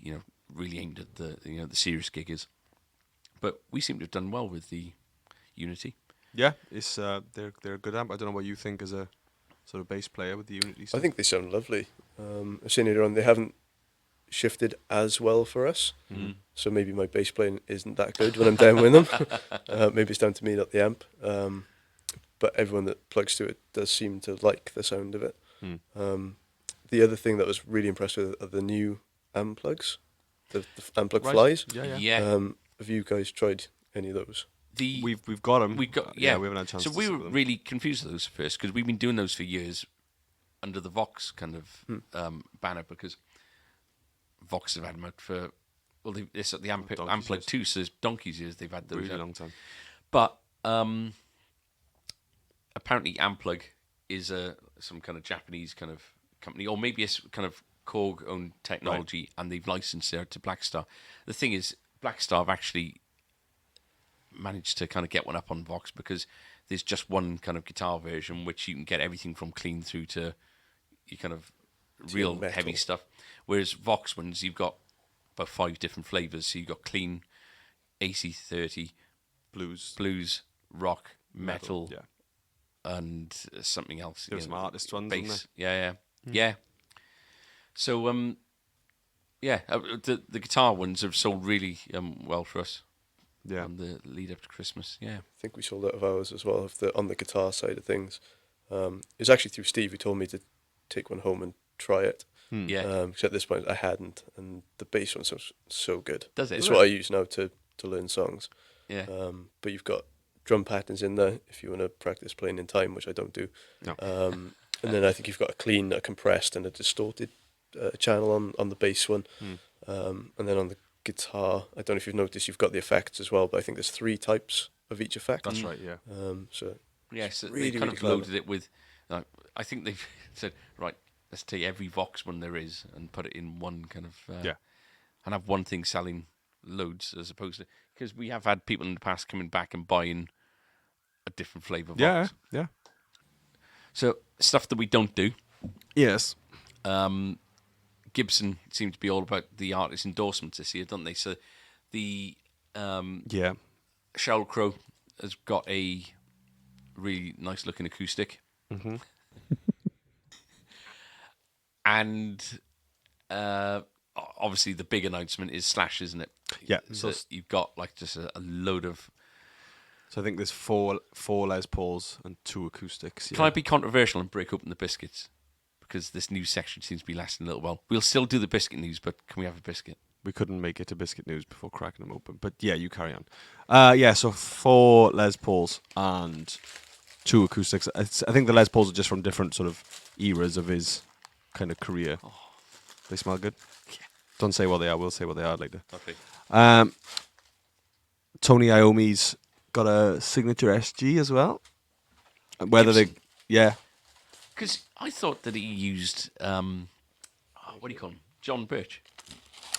really aimed at the the serious giggers. But we seem to have done well with the Unity. Yeah, it's they're a good amp. I don't know what you think as sort of bass player with the Unity I stuff? think they sound lovely. I was saying earlier on, they haven't shifted as well for us. So maybe my bass playing isn't that good when I'm down with them. Maybe it's down to me, not the amp. But everyone that plugs to it does seem to like the sound of it. The other thing that was really impressed with are the new amp plugs, the amp plug Right. flies. Yeah. Have you guys tried any of those? We've got them. We got We haven't had a chance So to we sit were with them. really confused with those at first because we've been doing those for years under the Vox kind of banner because Vox have had them out for it's the Donkey's Amplug years. too, so it's donkey's years they've had those Really out. long time. But apparently Amplug is some kind of Japanese kind of company, or maybe it's kind of Korg owned technology, and they've licensed it to Blackstar. The thing is, Blackstar have actually managed to kind of get one up on Vox because there's just one kind of guitar version which you can get everything from clean through to your kind of real metal. heavy stuff. Whereas Vox ones, you've got about 5 different flavors. So you've got clean, AC30, blues, rock, metal, Yeah. and something else. There were some artist ones, wasn't bass. Yeah. So the guitar ones have sold really well for us. Yeah. On the lead up to Christmas. Yeah. I think we sold out of ours as well on the guitar side of things. It was actually through Steve who told me to take one home and try it. Yeah. Because at this point I hadn't, and the bass one sounds so good. Does it? It's what I use now to learn songs. Yeah. But you've got drum patterns in there if you want to practice playing in time, which I don't do. No. And then I think you've got a clean, a compressed, and a distorted channel on the bass one. And then on the guitar, I don't know if you've noticed, you've got the effects as well, but I think there's 3 types of each effect. That's right. Yeah. So Yes, really, they kind really of clever. loaded it with. I think they've said, right, let's take every Vox one there is and put it in one kind of. And have one thing selling loads as opposed to because we have had people in the past coming back and buying a different flavour Vox. Yeah. So stuff that we don't do. Yes. Gibson seem to be all about the artist endorsements this year, don't they? So the Yeah. Sheryl Crow has got a really nice looking acoustic. And obviously the big announcement is Slash, isn't it? Yeah. So you've got like just a load of. So I think there's four Les Pauls and 2 acoustics. Can I be controversial and break open the biscuits? Because this news section seems to be lasting a little while. We'll still do the biscuit news, but can we have a biscuit? We couldn't make it to Biscuit News before cracking them open. But yeah, you carry on. So 4 Les Pauls and 2 acoustics. I think the Les Pauls are just from different sort of eras of his kind of career. They smell good? Yeah. Don't say what they are. We'll say what they are later. Okay. Tony Iommi's got a signature SG as well. Whether Gibson. Yeah. Because I thought that he used, what do you call him? John Birch.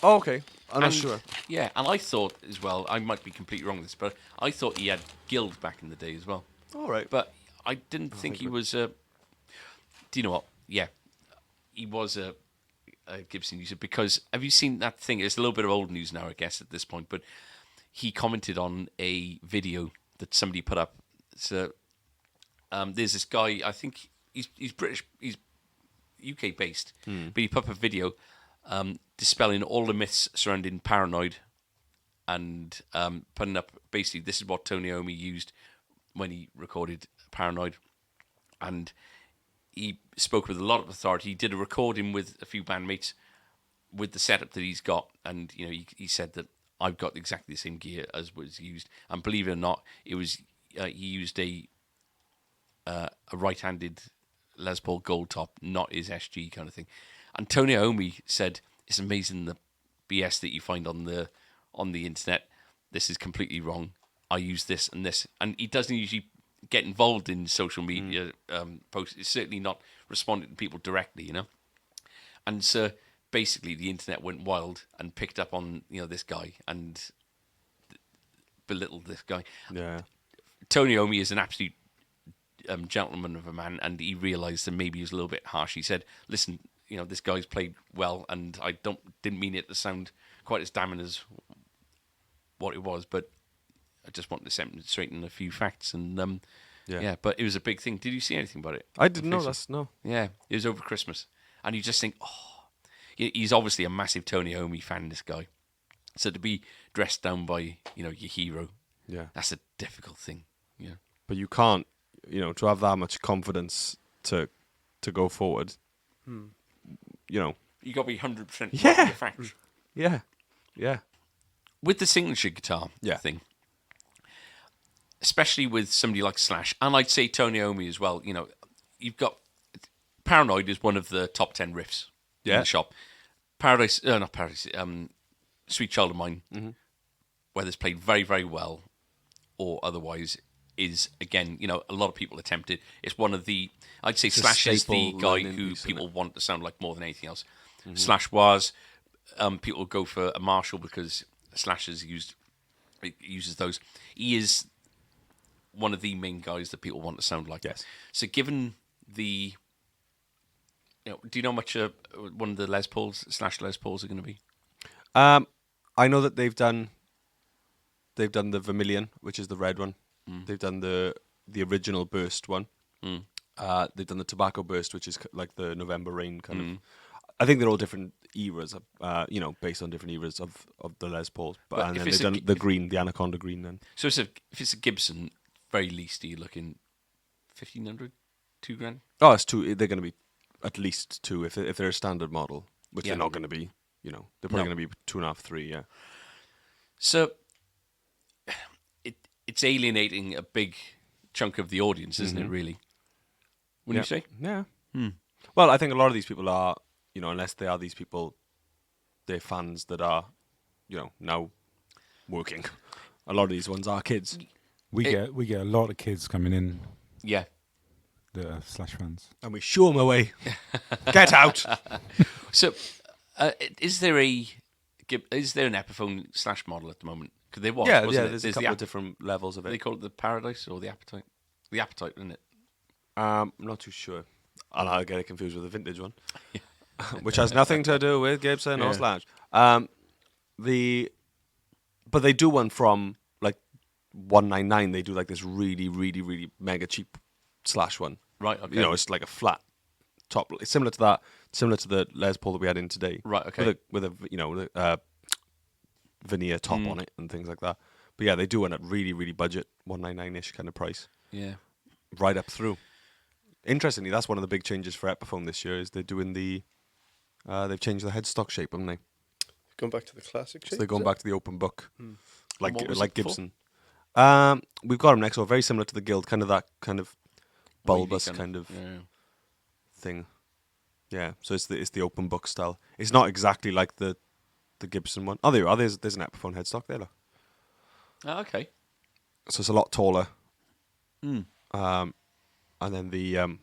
Oh, okay. I'm not And- sure. Yeah, and I thought as well, I might be completely wrong with this, but I thought he had Guild back in the day as well. All right. But I didn't think he was a. Do you know what? Yeah, he was a Gibson user because have you seen that thing? It's a little bit of old news now, I guess, at this point. But he commented on a video that somebody put up. So there's this guy. I think he's British. He's UK based, but he put up a video dispelling all the myths surrounding Paranoid and putting up basically this is what Tony Iommi used when he recorded Paranoid, and he spoke with a lot of authority. He did a recording with a few bandmates with the setup that he's got, and he said that I've got exactly the same gear as was used, and believe it or not, it was he used a right-handed Les Paul Gold Top, not his SG kind of thing. And Tony Iommi said it's amazing the BS that you find on the internet. This is completely wrong. I use this and this, and he doesn't usually get involved in social media posts. It's certainly not responding to people directly, And so basically, the internet went wild and picked up on this guy and belittled this guy. Yeah. Tony Iommi is an absolute gentleman of a man, and he realised that maybe he was a little bit harsh. He said, "Listen, this guy's played well, and I didn't mean it to sound quite as damning as what it was, but I just wanted to set straighten a few facts." And Yeah, but it was a big thing. Did you see anything about it? I didn't on know Facebook? that's no. Yeah, it was over Christmas, and you just think, oh, he's obviously a massive Tony Iommi fan. This guy, so to be dressed down by your hero, Yeah, that's a difficult thing. Yeah, but you can't, to have that much confidence to go forward. You know, you got to be 100% Yeah. right with the facts. yeah, yeah, With the signature guitar Yeah. thing, especially with somebody like Slash, and I'd say Tony Iommi as well. You've got Paranoid is one of the top 10 riffs in Yeah. the shop. Not Paradise. Sweet Child of Mine, whether it's played very, very well or otherwise, is again, a lot of people attempt it. It's one of the, I'd say, It's a Slash is the staple guy line in who these, isn't people it? want to sound like more than anything else. Slash was, people go for a Marshall because Slash uses those. He is one of the main guys that people want to sound like. Yes. So given the, do you know much one of the Les Pauls, Slash Les Pauls are going to be? I know that they've done the Vermilion, which is the red one. They've done the original Burst one. They've done the Tobacco Burst, which is like the November Rain kind of. I think they're all different eras, based on different eras of the Les Pauls. But And if then it's they've a done g- the green, the Anaconda green. Then So if it's a Gibson, very least, are you looking 1,500, $2,000? oh, it's two. They're going to be at least two if they're a standard model, which Yeah. they're not going to be. They're probably No. going to be 2.5, 3. Yeah. So it's alienating a big chunk of the audience, isn't it? Really? Wouldn't you say? Yeah. Well, I think a lot of these people are, unless they are these people, they're fans that are, now working. A lot of these ones are kids. We get a lot of kids coming in Yeah. that are Slash fans. And we shoo them away. Get out. So is there an Epiphone Slash model at the moment? Because there was, Yeah, wasn't it? there's a There's couple the of different levels of They it. call it the Paradise or the Appetite? The Appetite, isn't it? I'm not too sure. And I'll get it confused with the vintage one, which has nothing to do with Gibson or Yeah. Slash. But they do one from like 199. They do like this really, really, really mega cheap Slash one. Right, okay. It's like a flat top. It's similar to that, similar to the Les Paul that we had in today. Right, okay. With a veneer top on it and things like that. But yeah, they do one at really, really budget, 199-ish kind of price, Yeah. right up through. Interestingly, that's one of the big changes for Epiphone this year is they're doing they've changed the headstock shape, haven't they? Going back to the classic shape. So they're going back to the open book, like what was like it before? Gibson. We've got them next door, very similar to the Guild, kind of that kind of bulbous kind of Yeah. thing. Yeah, so it's the open book style. It's not exactly like the Gibson one. Oh, there you are. There's an Epiphone headstock there. Look. Oh, okay. So it's a lot taller. And then the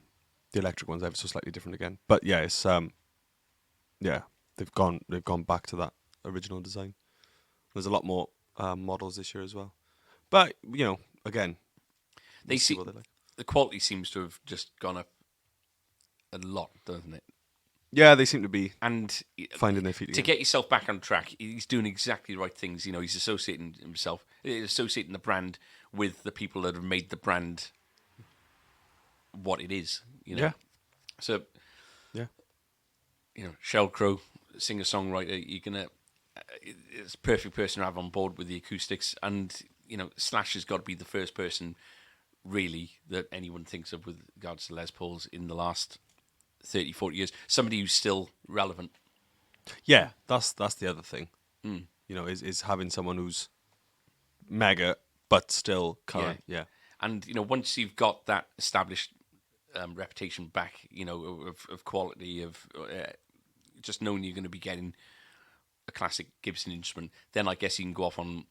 electric one's ever so slightly different again. But yeah, it's they've gone back to that original design. There's a lot more models this year as well. But again, They we'll see what they like. the quality seems to have just gone up a lot, doesn't it? Yeah, they seem to be And finding their feet to again. get yourself back on track, he's doing exactly the right things. He's associating the brand with the people that have made the brand what it is. Yeah. So, Yeah. Sheryl Crow, singer-songwriter, you're gonna, it's a perfect person to have on board with the acoustics, and Slash has got to be the first person, really, that anyone thinks of with regards to Les Pauls in the last 30, 40 years. Somebody who's still relevant. Yeah, that's the other thing. Is having someone who's mega but still current. Yeah. And once you've got that established reputation back, of quality, of just knowing you're going to be getting a classic Gibson instrument, then I guess you can go off on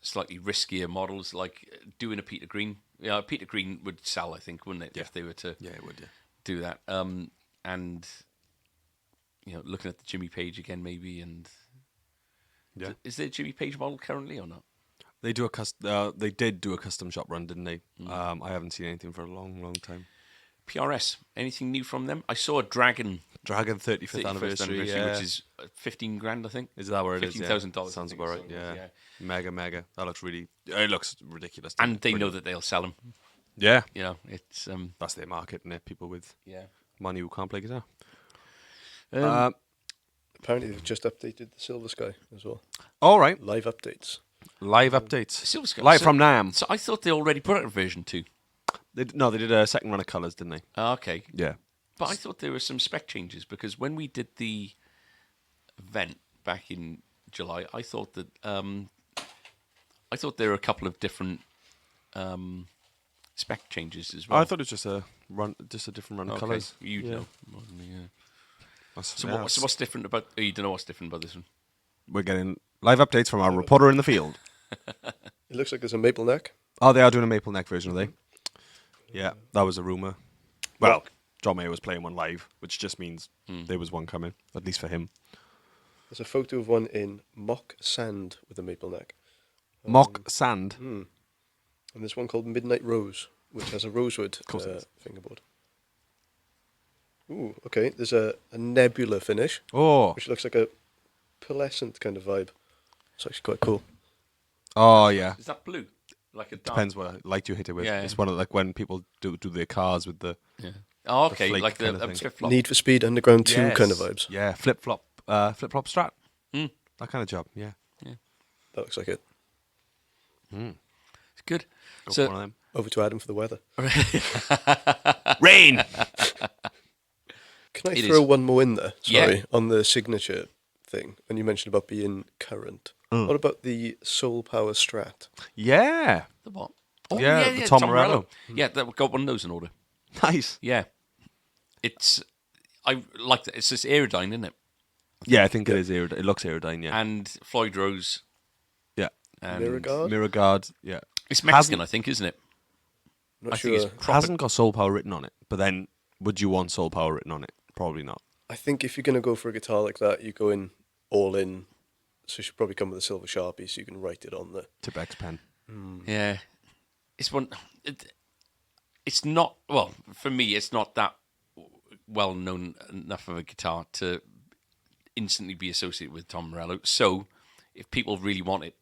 slightly riskier models, like doing a Peter Green. Peter Green would sell, I think, wouldn't it, if they were to Yeah, it would. Yeah. do that. And looking at the Jimmy Page again, maybe. And Yeah. is there a Jimmy Page model currently or not? They they did do a custom shop run, didn't they? I haven't seen anything for a long, long time. PRS, anything new from them? I saw a Dragon Dragon 35th 31st anniversary, yeah. which is $15,000, I think. Is that where it is? $15,000. Yeah. Sounds I think about right. so, Yeah. yeah. Mega. That looks really. It looks ridiculous. And they know Brilliant. that they'll sell them. Yeah, You know, it's that's their market, isn't it? People with yeah. money who can't play guitar. Apparently, they've just updated the Silver Sky as well. All right, Live updates. live updates. Silver Sky- Live so- from NAMM. So I thought they already put out a version 2. They did a second run of colours, didn't they? Okay. Yeah. But I thought there were some spec changes because when we did the event back in July, I thought that there were a couple of different spec changes as well. I thought it was just a different run of Okay, colours. you Yeah. know more than me, yeah. That's- So, yeah, what's different about? Oh, you don't know what's different about this one. we're getting live updates from our reporter in the field. It looks like there's a maple neck. Oh, they are doing a maple neck version, are they? Yeah, that was a rumour. Well, John Mayer was playing one live, which just means there was one coming, at least for him. There's a photo of one in mock sand with a maple neck. Mock sand. And there's one called Midnight Rose, which has a rosewood course it is. fingerboard. Ooh, okay. There's a nebula finish, Oh, which looks like a pearlescent kind of vibe. It's actually quite cool. oh yeah. Is that blue? Like a dark? Depends what light you hit it with. Yeah, It's yeah. one of like when people do their cars with the Yeah. Oh, okay. flake Like the kind of thing. flip flop. Need for Speed Underground 2 Yes. kind of vibes. Yeah, flip flop strat. Hmm. That kind of job. Yeah, That looks like it. It's good. go So for one of them. Over to Adam for the weather. Rain. Can I It throw is. one more in there? Yeah. Sorry, on the signature thing. And you mentioned about being current. What about the Soul Power Strat? Yeah, the what? Oh, Yeah, the Tom Morello. Yeah, that got one of those in order. nice. Yeah, I like that. It's just Aerodyne, isn't it? Yeah, I think it is Aerodyne. It looks Aerodyne. Yeah, And Floyd Rose. yeah. And Mirror Guard? Mirror Guard. Yeah, It's Mexican, I think, isn't it? Not I sure. think it's proper. hasn't got Soul Power written on it. But then, would you want Soul Power written on it? Probably not. I think if you're going to go for a guitar like that, you go in all in. So you should probably come with a silver Sharpie so you can write it on there. Tipex pen. Yeah, it's one. It's not well for me. It's not that well known enough of a guitar to instantly be associated with Tom Morello. So, if people really want it,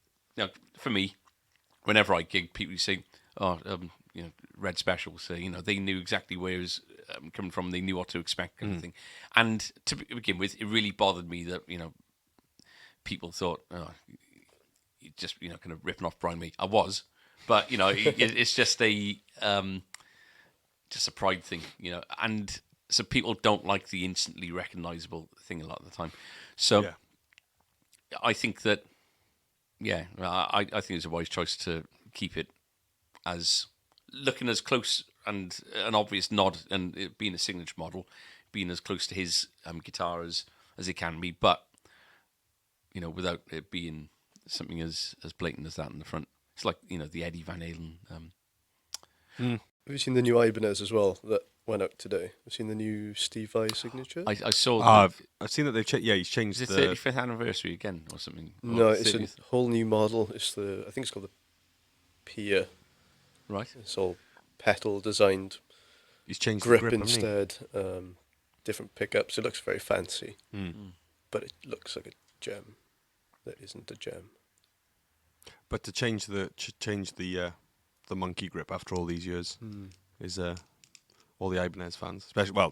for me, whenever I gig, people say, "Oh, Red Special." So they knew exactly where it was coming from. They knew what to expect, kind of thing. And to begin with, it really bothered me that people thought, "Oh, you just kind of ripping off Brian May." I was, but it's just a pride thing, and so people don't like the instantly recognizable thing a lot of the time. So Yeah. I think that, I think it's a wise choice to keep it as looking as close and an obvious nod, and it being a signature model, being as close to his guitar as it can be, but without it being something as blatant as that in the front. It's like the Eddie Van Halen. Have you seen the new Ibanez as well that went out today? Have you seen the new Steve Vai signature? I saw. I've seen that they've changed. Yeah, he's changed Is it the 35th anniversary again or something? No, Or it's a 30th? whole new model. I think it's called the Pia. Right. It's all petal designed, he's changed grip, the grip hasn't he? instead, different pickups. It looks very fancy, but it looks like a gem that isn't a gem. But to change the monkey grip after all these years is all the Ibanez fans, especially I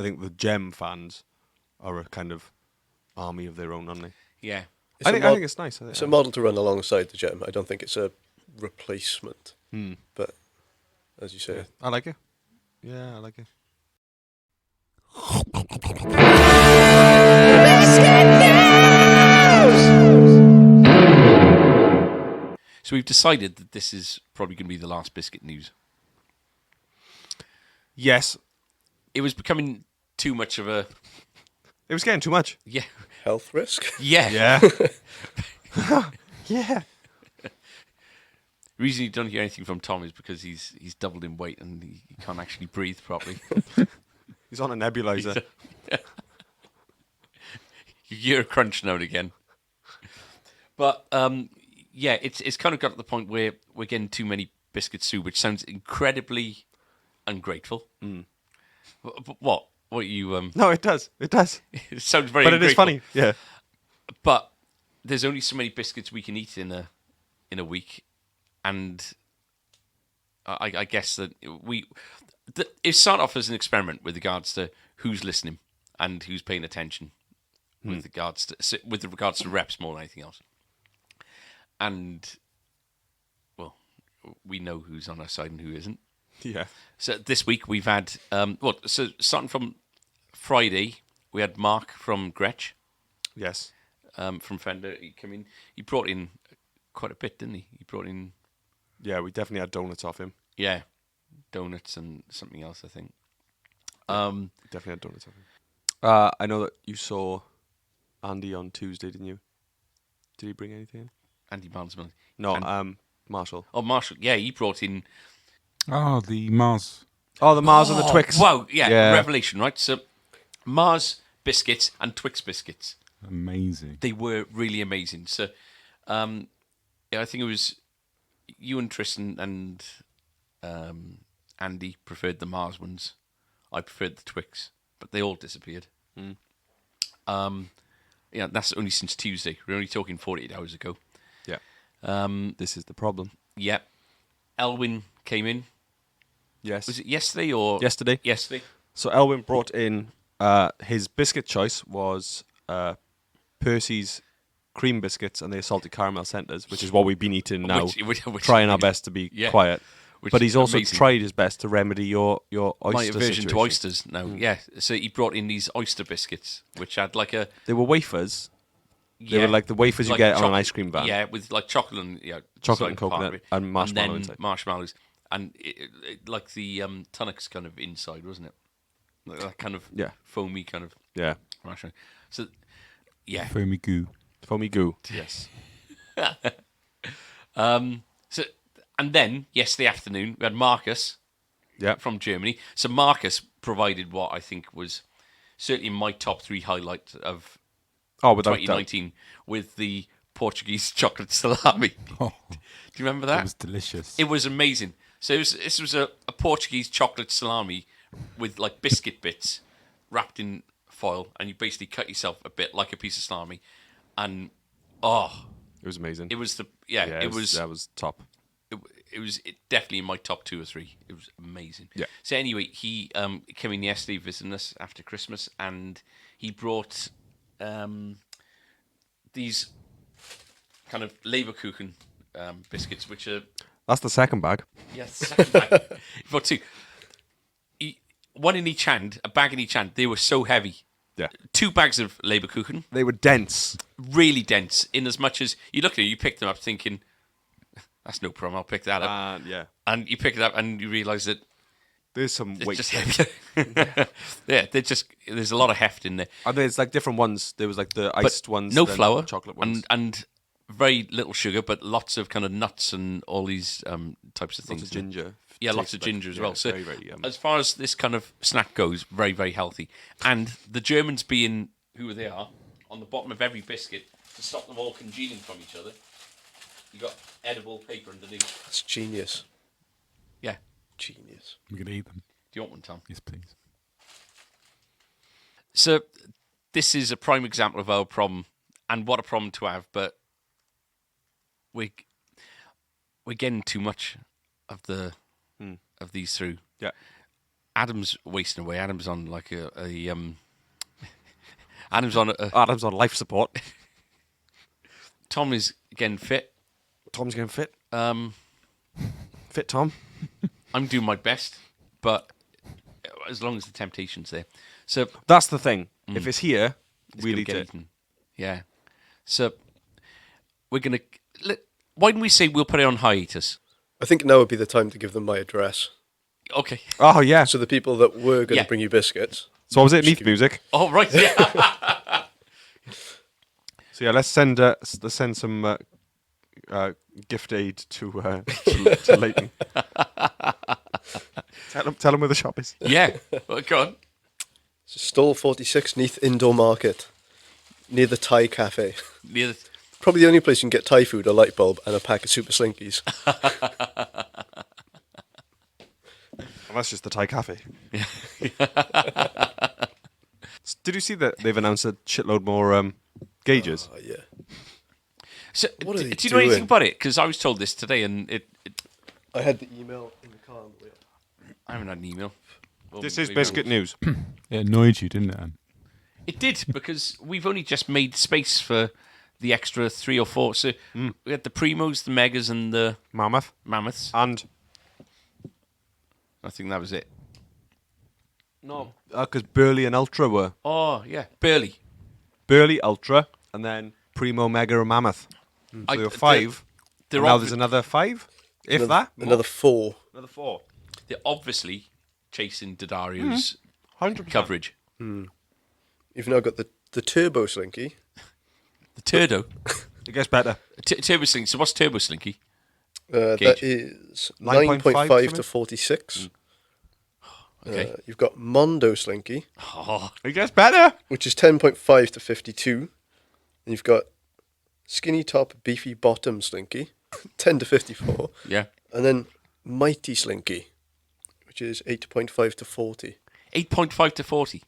think the Gem fans are a kind of army of their own, aren't they? Yeah. It's I a think mod- it's nice. It's a model to run alongside the gem. I don't think it's a replacement, but as you say, I like it. Yeah, I like it. So we've decided that this is probably going to be the last Biscuit news. Yes, It was becoming too much of a it was getting too much. health risk. yeah. Yeah, yeah. The reason you don't hear anything from Tom is because he's doubled in weight and he can't actually breathe properly. He's on a nebulizer. You hear a crunch now and again. But it's kind of got to the point where we're getting too many Biscuit Sue, which sounds incredibly ungrateful. What? What you? No, it does. It does. It sounds very. But it is ungrateful. funny. Yeah. But there's only so many biscuits we can eat in a week, and I guess that it started off as an experiment with regards to who's listening and who's paying attention with regards to reps more than anything else. And well, we know who's on our side and who isn't. Yeah. So this week we've had so starting from Friday, we had Mark from Gretsch, Yes. from Fender. He came in. He brought in quite a bit, didn't he? He brought in Yeah, we definitely had donuts off him. donuts and something else, I think. Definitely had donuts off him. I know that you saw Andy on Tuesday, didn't you? Did he bring anything in? Andy Barnesman. No, Marshall. Oh, Marshall. Yeah, he brought in. Oh, the Mars. Oh, the Mars and the Twix. Wow, yeah, Yeah. revelation, right? So, Mars biscuits and Twix biscuits. Amazing. They were really amazing. So, yeah, I think it was you and Tristan and Andy preferred the Mars ones. I preferred the Twix, but they all disappeared. Yeah, that's only since Tuesday. We're only talking 48 hours ago. Yeah. This is the problem. Yeah. Elwyn came in. Yes. Was it yesterday or Yesterday. Yesterday. So Elwyn brought in his biscuit choice was Percy's cream biscuits and the salted caramel centres, which is what we've been eating now, Which trying our best to be Yeah. quiet. Which But is he's also amazing. tried his best to remedy your oyster My aversion situation. to oysters now. Yeah. So he brought in these oyster biscuits, which had like a They were wafers. They yeah, were like the wafers you like get on an chocolate- ice cream van. Yeah, with like chocolate and Chocolate and part of coconut it. and marshmallow then inside. marshmallows, and like the tonics kind of inside, wasn't it? Like that kind of Yeah. foamy kind of Yeah. marshmallow. So yeah. Foamy goo. Foamy goo. Yes. So and then yesterday afternoon we had Marcus Yeah. from Germany. So Marcus provided what I think was certainly my top 3 highlight of Oh, without doubt. 2019 with the Portuguese chocolate salami. Oh, Do you remember that? it was delicious. It was amazing. So this was a Portuguese chocolate salami with like biscuit bits wrapped in foil, and you basically cut yourself a bit like a piece of salami, and It was amazing. it was that was top. it was definitely in my top 2 or 3. It was amazing. Yeah. So anyway, he came in yesterday visiting us after Christmas, and he brought these kind of Leberkuchen biscuits, which are That's the second bag. second bag. He brought 2. One in each hand, a bag in each hand. They were so heavy. Yeah. 2 bags of Leberkuchen, They were dense. really dense. In as much as you look at it, you pick them up thinking, "That's no problem. I'll pick that up." Yeah. And you pick it up and you realise that There's some it's weight. just heavy. Yeah, there's a lot of heft in there. And there's like different ones. There was like the But iced ones. no then flour, chocolate ones. and very little sugar, but lots of kind of nuts and all these types of things. Lots of ginger. Yeah, lots Tastes of ginger as yeah, well. So very, very as far as this kind of snack goes, very, very healthy. And the Germans being who they are, on the bottom of every biscuit, to stop them all congealing from each other, you got edible paper underneath. That's genius. Yeah. Genius. We're going to eat them. Do you want one, Tom? Yes, please. So this is a prime example of our problem, and what a problem to have, but we're getting too much of of these through. Yeah. Adam's wasting away. Adam's on like Adam's on Adam's on life support. Tom is getting fit. Tom's getting fit. Fit Tom. I'm doing my best, but as long as the temptation's there. So That's the thing. If it's here, it's we'll gonna eat get it. eaten. Yeah. So we're gonna. Why don't we say we'll put it on hiatus? I think now would be the time to give them my address. Okay. Oh, yeah. So the people that were going to Yeah. bring you biscuits. So what was it? Neath music. Oh right. Yeah. So yeah, let's send some gift aid to Leyton. Tell them where the shop is. Yeah. Well, go on. So Stall 46 Neath Indoor Market, near the Thai Cafe. The other, Probably the only place you can get Thai food, a light bulb, and a pack of Super Slinkies. Well, that's just the Thai cafe. Did you see that they've announced a shitload more gauges? Oh, yeah. so, What are do they you know anything doing? about it? Because I was told this today, and it I had the email in the car on the way up. I haven't had an email. Well, This is maybe I Biscuit will. News. It annoyed you, didn't it, Anne? It did, because we've only just made space for the extra 3 or 4. So we had the Primos, the Megas, and the Mammoth. Mammoths. And I think that was it. no, because Burley and Ultra were Oh, yeah. Burley. Burley, Ultra, and then Primo, Mega, and Mammoth. So there were 5. They're And now obvi- there's another 5, if Another, that. another 4. Another 4. They're obviously chasing Daddario's 100%. coverage. You've now got the Turbo Slinky. The Turdo. It gets better. Turbo Slinky. So what's Turbo Slinky? That Gauge. is 9.5 9.5 to to 46. Okay. You've got Mondo Slinky, Oh, It gets better. which is 10.5 to 52. And you've got Skinny Top, Beefy Bottom Slinky, 10 to 54. yeah. And then Mighty Slinky, which is 8.5 to 40. 8.5 to 40.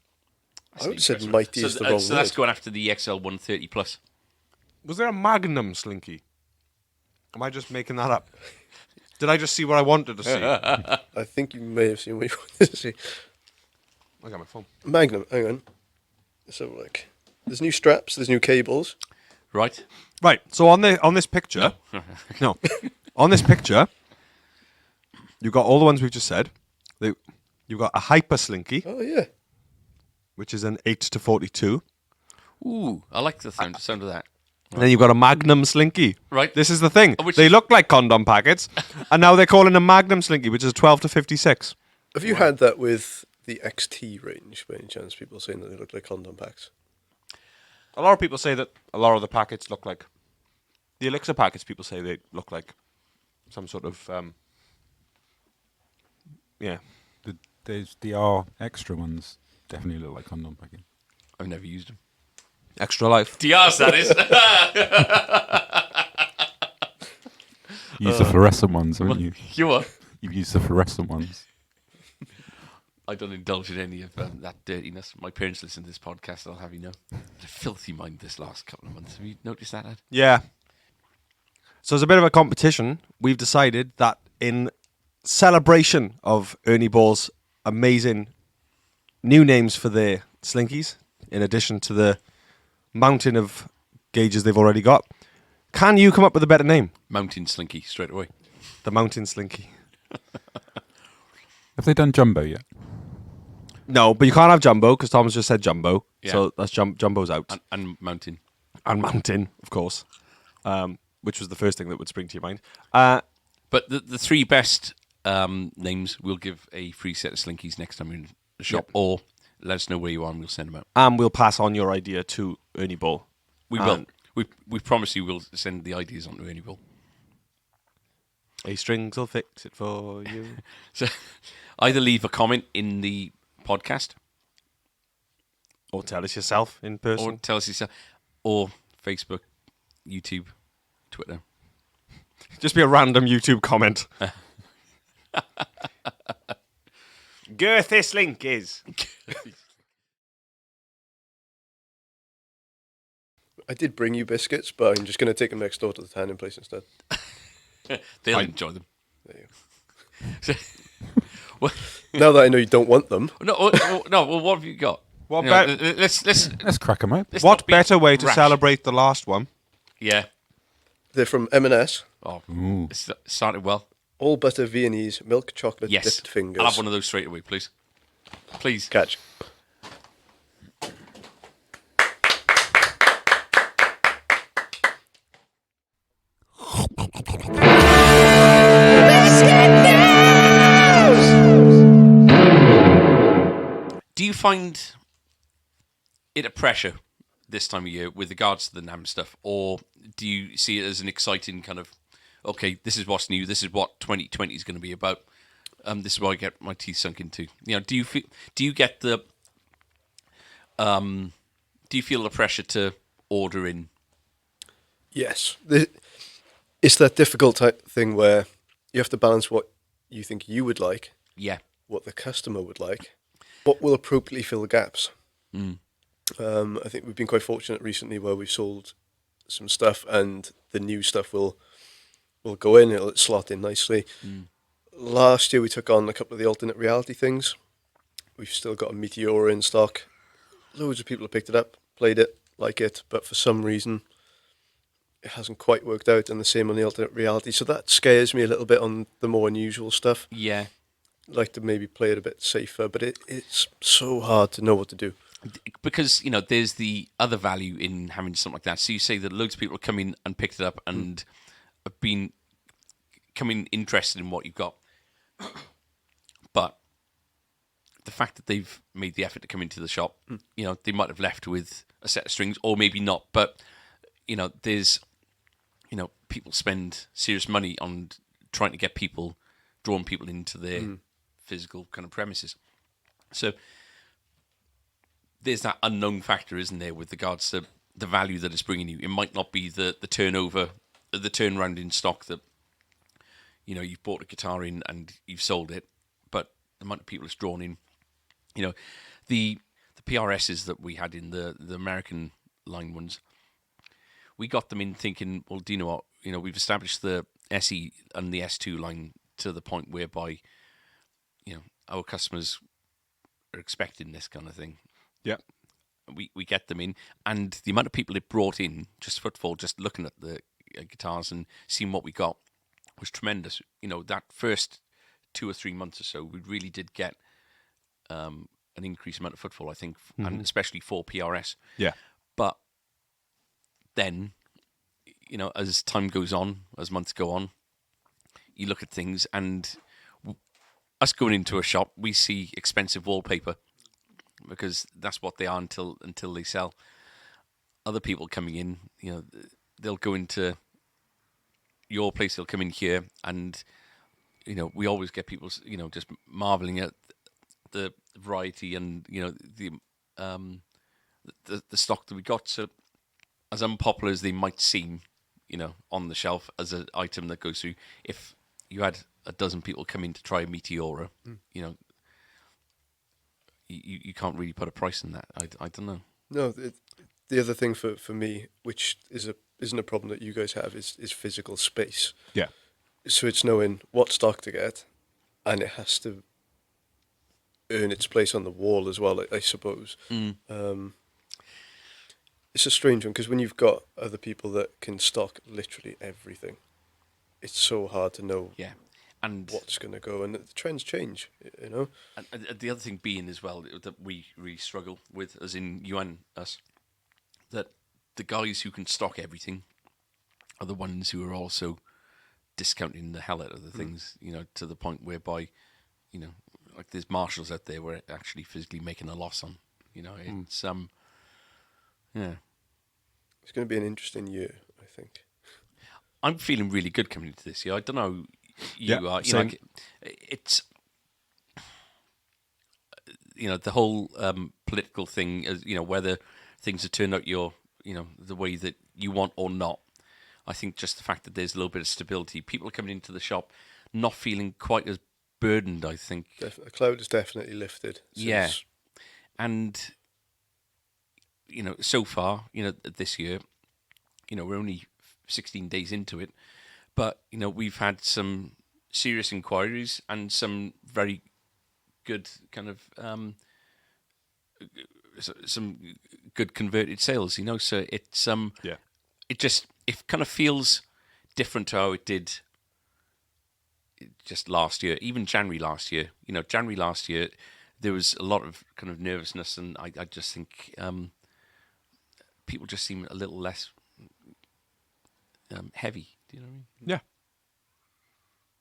I would have said Mighty is the wrong So that's word. going after the XL 130 plus. Was there a Magnum Slinky? Am I just making that up? Did I just see what I wanted to see? I I think you may have seen what you wanted to see. got my phone. Magnum, hang on. So, like, there's new straps, there's new cables. Right. Right. So on this picture, no, on this picture, you've got all the ones we've just said. You've got a Hyper Slinky, Oh, yeah. which is an 8 to 42. Ooh, I like the sound of that. And then you've got a Magnum Slinky. Right. This is the thing. Which They is- look like condom packets, and now they're calling a Magnum Slinky, which is 12 to 56. Have you had that with the XT range, by any chance? People saying that they look like condom packs. A lot of people say that a lot of the packets look like the Elixir packets. People say they look like some sort of yeah. The R extra ones definitely look like condom packing. I've never used them. Extra life. DRs, that is. You use the fluorescent ones, haven't you? You are. You've used the fluorescent ones. I don't indulge in any of that dirtiness. My parents listen to this podcast, I'll have you know. A filthy mind this last couple of months. Have you noticed that, Ed? Yeah. So as a bit of a competition, we've decided that in celebration of Ernie Ball's amazing new names for their slinkies, in addition to the mountain of gauges they've already got, can you come up with a better name? Mountain Slinky, straight away. The Mountain Slinky. Have they done jumbo yet? No, but you can't have Jumbo because Tom's just said Jumbo. Yeah. So that's Jumbo's out. And Mountain. And Mountain, of course, which was the first thing that would spring to your mind. But the 3 best names, we'll give a free set of Slinkies next time we're in the shop, Yep. or let us know where you are and we'll send them out. And we'll pass on your idea to Ernie Ball. We will. We promise you we'll send the ideas on to Ernie Ball. A strings will fix it for you. So either leave a comment in the podcast Or tell us yourself in person. or tell us yourself, or Facebook, YouTube, Twitter. Just be a random YouTube comment. Girth this link is. I did bring you biscuits, but I'm just going to take them next door to the tanning place instead. They'll enjoy them. There you So, well, go. Now that I know you don't want them, no. Well, what have you got? What You know, bet- Let's crack them up. let's What not be better way to rash. celebrate the last one? Yeah. they're from M&S. Oh, Ooh. it started well. All butter Viennese milk chocolate Yes. dipped fingers. I'll have one of those straight away, please. Please. Catch. Do you find it a pressure this time of year with regards to the NAMM stuff, or do you see it as an exciting kind of, okay, this is what's new, this is what 2020 is going to be about, this is what I get my teeth sunk into? You know, do you get the, do you feel the pressure to order in? Yes. It's that difficult type thing where you have to balance what you think you would like, Yeah. what the customer would like, what will appropriately fill the gaps. I think we've been quite fortunate recently where we've sold some stuff and the new stuff will go in, it'll slot in nicely. Last year we took on a couple of the alternate reality things. We've still got a Meteora in stock. Loads of people have picked it up, played it, like it, but for some reason it hasn't quite worked out, and the same on the alternate reality. So that scares me a little bit on the more unusual stuff. Yeah, Like to maybe play it a bit safer, but it's so hard to know what to do. because there's the other value in having something like that. So you say that loads of people have come in and picked it up and have been coming interested in what you've got, but the fact that they've made the effort to come into the shop, they might have left with a set of strings, or maybe not. But there's people spend serious money on trying to get people, drawing people into their physical kind of premises. So there's that unknown factor, isn't there, with regards to the value that it's bringing you. It might not be the turnover, the turnaround in stock that you've bought a guitar in and you've sold it, but the amount of people it's drawn in. The PRSs that we had in the American line ones, we got them in thinking, well, do you know what? We've established the SE and the S2 line to the point whereby, our customers are expecting this kind of thing. Yeah. We get them in, and the amount of people it brought in, just footfall, just looking at the guitars and seeing what we got, was tremendous. That first 2 or 3 months or so, we really did get an increased amount of footfall, I think, and especially for PRS. Yeah. But then, as time goes on, as months go on, you look at things, and us going into a shop, we see expensive wallpaper because that's what they are until they sell. Other people coming in, they'll go into your place, they'll come in here, and we always get people, just marveling at the variety and the stock that we got. So as unpopular as they might seem, on the shelf as an item that goes through, if you had a dozen people come in to try a Meteora, you can't really put a price on that. I don't know. No, the other thing for me, which isn't a problem that you guys have, is physical space. Yeah. So it's knowing what stock to get, and it has to earn its place on the wall as well, I suppose. It's a strange one because when you've got other people that can stock literally everything, it's so hard to know and what's going to go, and the trends change, And the other thing being as well that we really struggle with, as in you and us, that the guys who can stock everything are the ones who are also discounting the hell out of the things, to the point whereby, like there's marshals out there where it actually physically making a loss on. It's yeah. It's going to be an interesting year, I think. I'm feeling really good coming into this year. I don't know you are. Same. It's the whole political thing, as whether things have turned out the way that you want or not. I think just the fact that there's a little bit of stability, people are coming into the shop not feeling quite as burdened. I think A cloud is definitely lifted. Since and so far, this year, we're only 16 days into it, but we've had some serious inquiries and some very good kind of some good converted sales. So it's it kind of feels different to how it did just last year, even January last year. January last year, there was a lot of kind of nervousness, and I just think people just seem a little less heavy. Do you know what I mean? Yeah.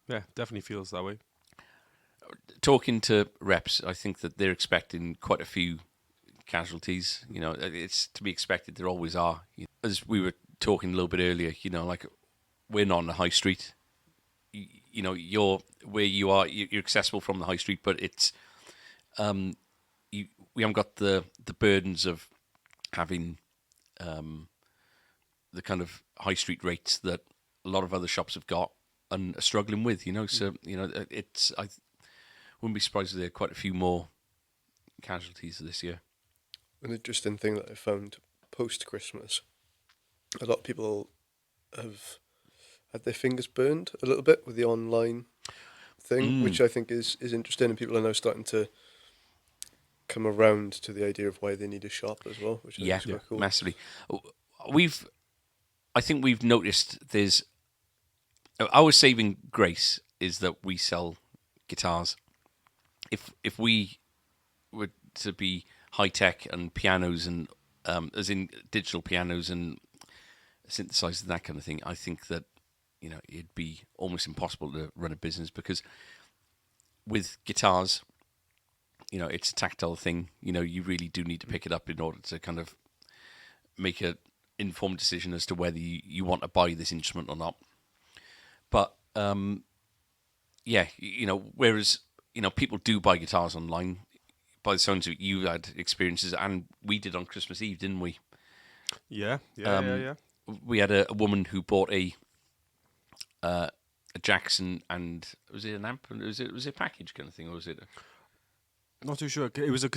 Yeah, definitely feels that way. Talking to reps, I think that they're expecting quite a few casualties. It's to be expected. There always are. As we were talking a little bit earlier, like we're not on the high street. You're where you are. You're accessible from the high street, but it's we haven't got the burdens of having the kind of high street rates that a lot of other shops have got and are struggling with. So it's I wouldn't be surprised if there are quite a few more casualties this year. an interesting thing that I found post-Christmas, a lot of people have had their fingers burned a little bit with the online thing, which I think is interesting, and people are now starting to come around to the idea of why they need a shop as well, which I think is quite cool. Massively. I think we've noticed there's our saving grace is that we sell guitars. If we were to be high tech and pianos and as in digital pianos and synthesizers and that kind of thing, I think that it'd be almost impossible to run a business, because with guitars, it's a tactile thing. You really do need to pick it up in order to kind of make a informed decision as to whether you want to buy this instrument or not. But whereas people do buy guitars online. By the sounds of it, you had experiences, and we did on Christmas Eve, didn't we? Yeah. We had a woman who bought a Jackson, and was it an amp? Was it a package kind of thing, or was it? Not too sure. It was a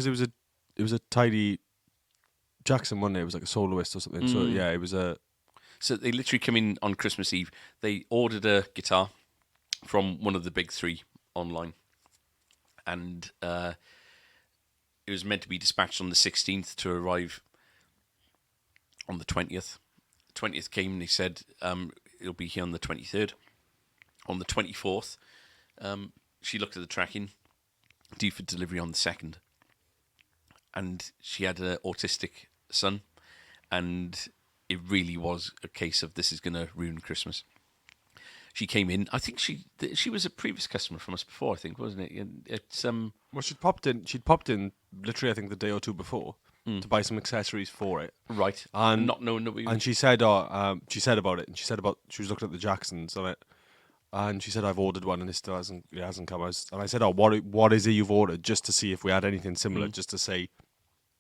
tidy Jackson, wasn't it? It was like a soloist or something. So yeah, it was a. So they literally come in on Christmas Eve. They ordered a guitar from one of the big three online, and it was meant to be dispatched on the 16th to arrive on the 20th. The 20th came, and they said it'll be here on the 23rd. On the 24th, she looked at the tracking, due for delivery on the 2nd. And she had an autistic son, and it really was a case of this is going to ruin Christmas. She came in. I think she was a previous customer from us before, I think, wasn't it? It's Well, she'd popped in literally, I think, the day or two before to buy some accessories for it. right, And not knowing that we. And she said, she said about it, and she was looking at the Jacksons on it, and she said, I've ordered one, and it hasn't come. And I said, what is it you've ordered, just to see if we had anything similar, just to say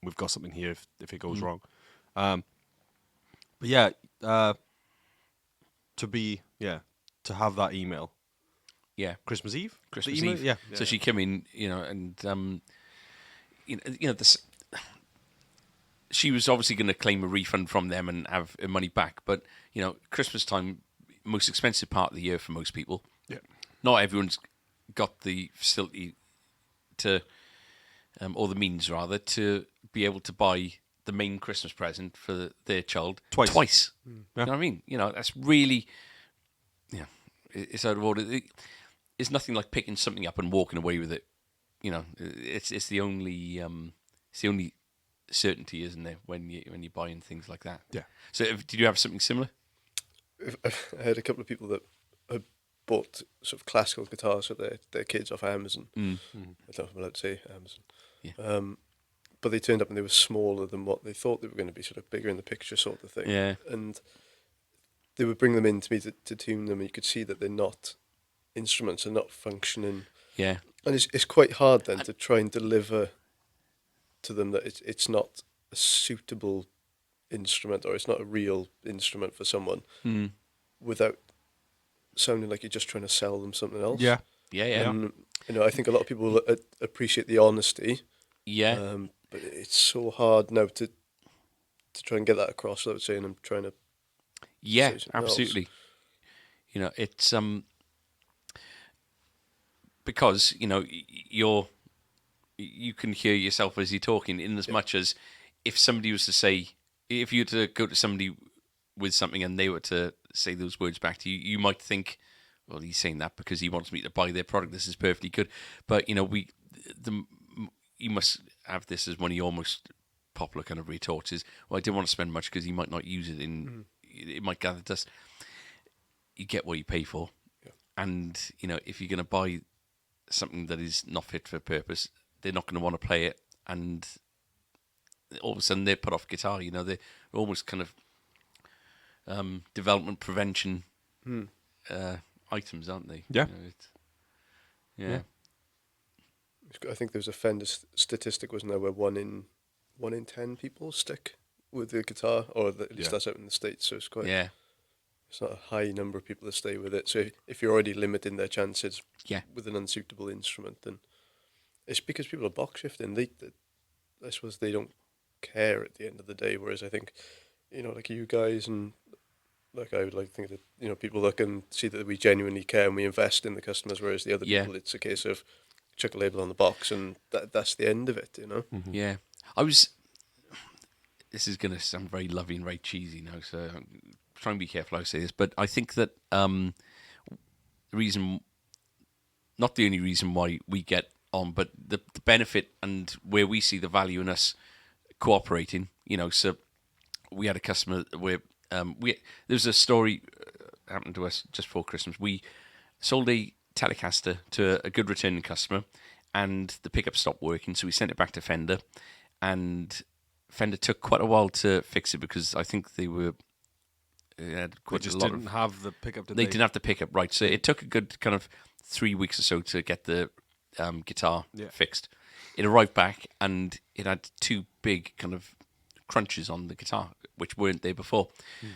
we've got something here if it goes wrong. But yeah, to have that email. Yeah, Christmas Eve. Christmas The email? Eve. Yeah. So she came in, and this. She was obviously going to claim a refund from them and have her money back, but Christmas time, most expensive part of the year for most people. Yeah. Not everyone's got the facility to, or the means rather, to be able to buy the main Christmas present for their child twice. Yeah. You know what I mean? That's really, it's out of order. It's nothing like picking something up and walking away with it. It's the only certainty, isn't there, when you're buying things like that? Yeah. So, did you have something similar? I had a couple of people that had bought sort of classical guitars for their kids off Amazon. I don't know if I'm allowed to say Amazon. Yeah. But they turned up and they were smaller than what they thought they were going to be, sort of bigger in the picture sort of thing. Yeah. And they would bring them in to me to tune them, and you could see that they're not instruments, are not functioning. Yeah. And it's quite hard then to try and deliver to them that it's not a suitable instrument, or it's not a real instrument for someone, without sounding like you're just trying to sell them something else. Yeah. Yeah. And, I think a lot of people appreciate the honesty. Yeah. But it's so hard now to try and get that across without saying I'm trying to. Yeah, say something else. absolutely. It's because you can hear yourself as you're talking, in as much as if somebody was to say, if you were to go to somebody with something and they were to say those words back to you, you might think, well, he's saying that because he wants me to buy their product. This is perfectly good. But you must have this as one of your most popular kind of retorts is, well, I didn't want to spend much because he might not use it it might gather dust. You get what you pay for. Yeah. And, if you're going to buy something that is not fit for purpose, they're not going to want to play it. And all of a sudden they're put off guitar. They're almost kind of development prevention items, aren't they? Yeah. Yeah. I think there was a Fender statistic, wasn't there, where 1 in 10 people stick with the guitar, or at least that's out in the States. So it's quite. Yeah. It's not a high number of people that stay with it. So if you're already limiting their chances with an unsuitable instrument, then it's because people are box shifting. I suppose they don't care at the end of the day. Whereas I think, like you guys and Like I would like to think that people that can see that we genuinely care and we invest in the customers, whereas the other Yeah. people, it's a case of chuck a label on the box and that's the end of it. Yeah. This is going to sound very loving, and very cheesy now, so I'm trying to be careful how I say this, but I think that the reason, not the only reason why we get on, but the benefit and where we see the value in us cooperating, so we had a customer where there's a story happened to us just before Christmas. We sold a Telecaster to a good returning customer, and the pickup stopped working, so we sent it back to Fender, and Fender took quite a while to fix it because I think they had quite just a lot didn't have the pickup. they didn't have the pickup right, so it took a good kind of 3 weeks or so to get the guitar fixed. It arrived back and it had two big kind of crunches on the guitar which weren't there before.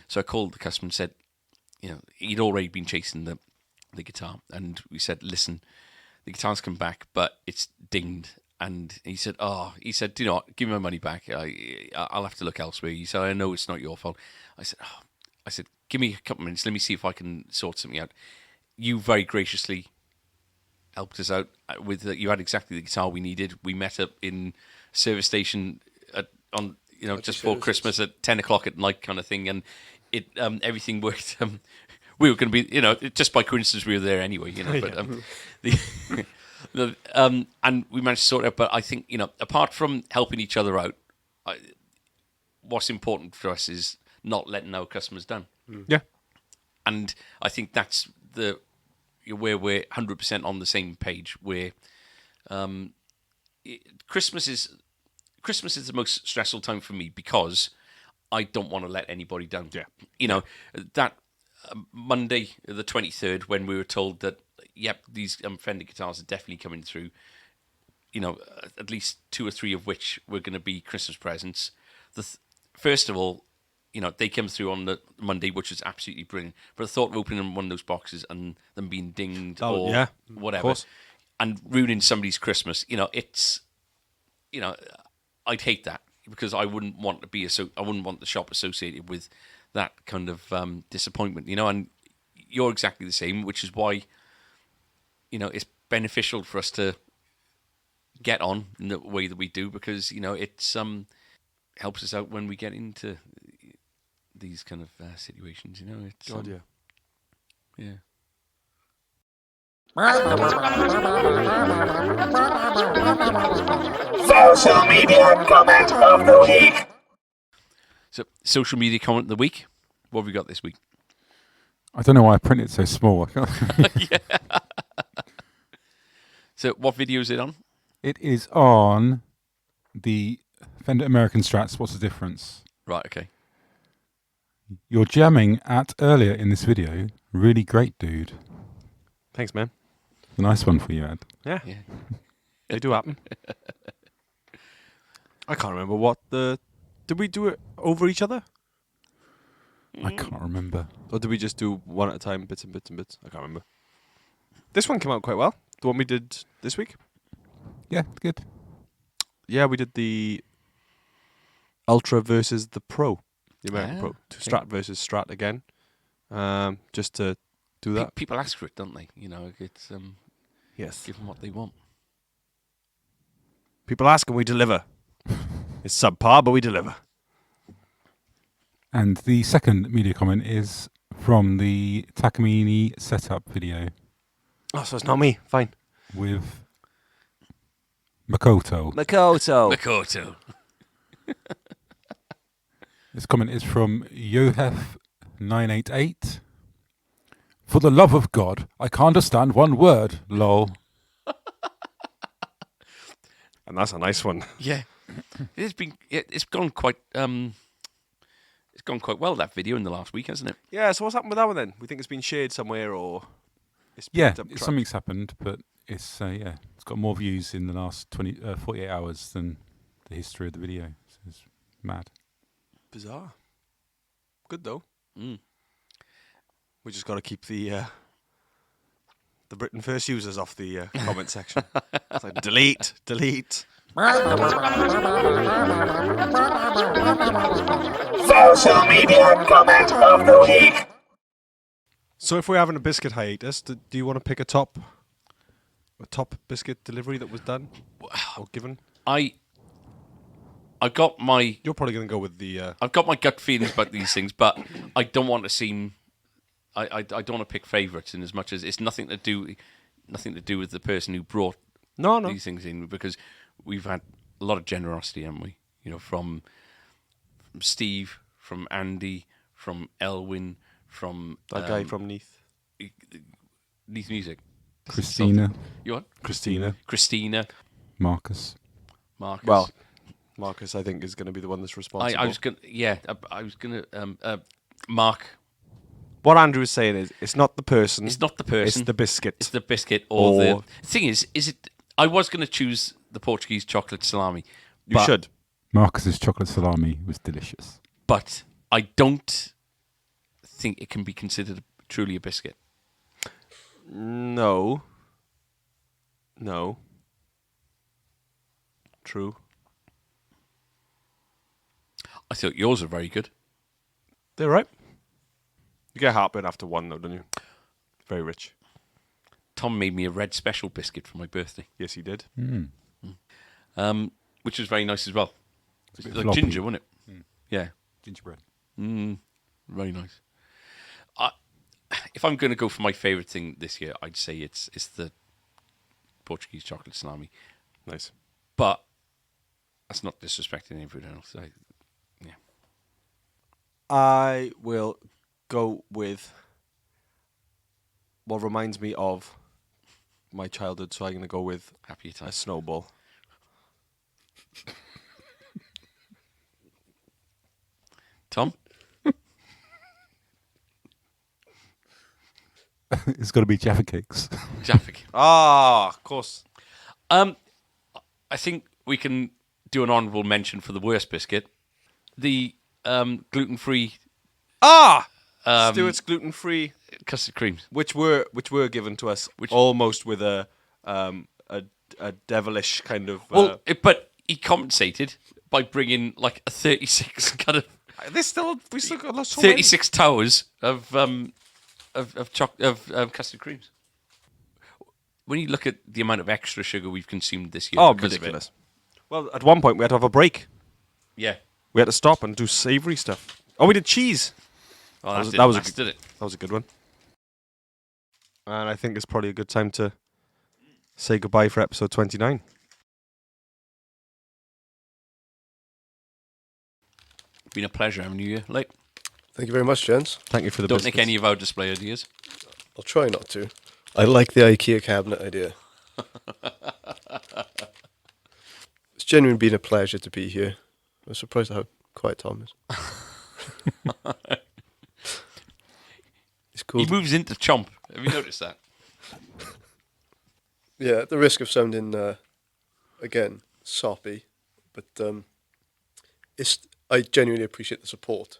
So I called the customer and said, he'd already been chasing the guitar, and we said, listen, the guitar's come back, but it's dinged. And he said, do you know what? Give me my money back. I'll have to look elsewhere. He said, I know it's not your fault. I said, give me a couple of minutes. Let me see if I can sort something out. You very graciously helped us out with. You had exactly the guitar we needed. We met up in service station just before Christmas at 10 o'clock at night, kind of thing, and it everything worked. We were going to be, just by coincidence, we were there anyway, But and we managed to sort it out. But I think, apart from helping each other out, what's important for us is not letting our customers down. Yeah. And I think that's where we're 100% on the same page. Where Christmas is the most stressful time for me because I don't want to let anybody down. Yeah. That Monday, the 23rd, when we were told that, these Fender guitars are definitely coming through, at least 2 or 3 of which were going to be Christmas presents. First of all, they came through on the Monday, which was absolutely brilliant. But the thought of opening one of those boxes and them being dinged or whatever and ruining somebody's Christmas, it's, I'd hate that because I wouldn't want to be I wouldn't want the shop associated with that kind of disappointment, and you're exactly the same, which is why, it's beneficial for us to get on in the way that we do because, it's helps us out when we get into these kind of situations, It's, yeah. Social media comment of the week. So, social media comment of the week. What have we got this week? I don't know why I printed so small. So, what video is it on? It is on the Fender American Strats. What's the difference? Right, okay. You're jamming at earlier in this video. Really great, dude. Thanks, man. A nice one for you, Ed. Yeah. They do happen. I can't remember what did we do it over each other? I can't remember. Or did we just do one at a time, bits and bits and bits? I can't remember. This one came out quite well. The one we did this week. Yeah, good. Yeah, we did the Ultra versus the Pro. The American Pro. Okay. Strat versus Strat again. Just to do that. People ask for it, don't they? It's Yes. give them what they want. People ask and we deliver. It's subpar, but we deliver. And the second media comment is from the Takamine setup video Oh, so it's not me. Fine. with Makoto. Makoto. This comment is from Yohef988. For the love of God, I can't understand one word, lol. And that's a nice one. Yeah. It's gone quite it's gone quite well, that video, in the last week, hasn't it? Yeah, so what's happened with that one then? We think it's been shared somewhere or it's Yeah, picked up track? something's happened, but it's it's got more views in the last 48 hours than the history of the video. So it's mad. Bizarre. Good though. Mm. We just got to keep the Britain First users off the comment section. It's like delete. Social media comment of the week. So if we're having a biscuit hiatus, do you want to pick a top biscuit delivery that was done or given? I got my You're probably going to go with the. I've got my gut feelings about these things, but I don't want to seem. I don't want to pick favourites in as much as it's nothing to do with the person who brought No. these things in, because we've had a lot of generosity, haven't we? You know, from Steve, from Andy, from Elwyn, from That guy from Neath. Neath Music. Christina, You what? Christina. Marcus. Marcus. Well, Marcus, I think, is going to be the one that's responsible. I was gonna. Mark. What Andrew is saying is, it's not the person. It's not the person. It's the biscuit. It's the biscuit or the thing is it? I was going to choose the Portuguese chocolate salami. You should. Marcus's chocolate salami was delicious. But I don't think it can be considered truly a biscuit. No. True. I thought yours were very good. They're right. You get heartburn after one, though, don't you? Very rich. Tom made me a red special biscuit for my birthday, Yes, he did. which was very nice as well. It's bit like floppy. ginger, wasn't it? Yeah, Gingerbread. very nice. If I'm going to go for my favourite thing this year, I'd say it's the Portuguese chocolate salami. Nice. But that's not disrespecting everyone else. I will go with what reminds me of my childhood, so I'm going to go with Happy a time. snowball. Tom? It's got to be Jaffa cakes. Jaffa. Ah, of course. I think we can do an honourable mention for the worst biscuit. The gluten-free Stewart's gluten-free, custard creams. which were given to us almost with a devilish kind of. But he compensated by bringing like a 36 kind of we still got so many. 36 towers of custard creams. When you look at the amount of extra sugar we've consumed this year, Oh, because ridiculous. Well, at one point we had to have a break. Yeah. We had to stop and do savoury stuff. Oh, we did cheese. Oh, That was- that that was a was good- did it. That was a good one. And I think it's probably a good time to say goodbye for episode 29. Been a pleasure having you here. Like, Thank you very much, gents. Thank you for the don't biscuits. nick any of our display ideas. I'll try not to. I like the IKEA cabinet idea. It's genuinely been a pleasure to be here. I'm surprised at how quiet Tom is. It's cool. He moves into chomp. Have you noticed that? Yeah, at the risk of sounding again soppy, but I genuinely appreciate the support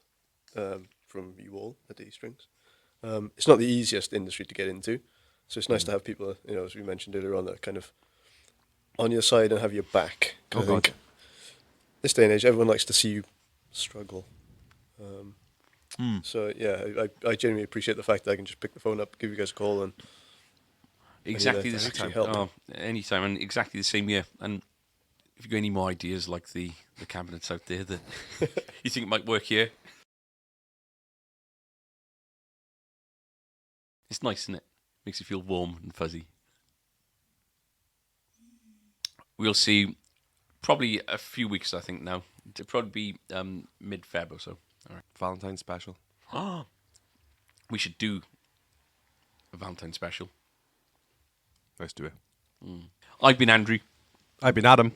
from you all at D-Strings. It's not the easiest industry to get into, so it's nice to have people, as we mentioned earlier on, that are kind of on your side and have your back. 'Cause I think this day and age, everyone likes to see you struggle. So yeah, I genuinely appreciate the fact that I can just pick the phone up, give you guys a call, and Exactly the that's same. actually helping. Anytime, and exactly the same year. And if you've got any more ideas like the cabinets out there that you think might work here, it's nice, isn't it? Makes you feel warm and fuzzy. We'll see. Probably a few weeks, I think now. It'll probably be mid-Feb or so. All right. Valentine's special. We should do a Valentine special. Let's do it. I've been Andrew. I've been Adam.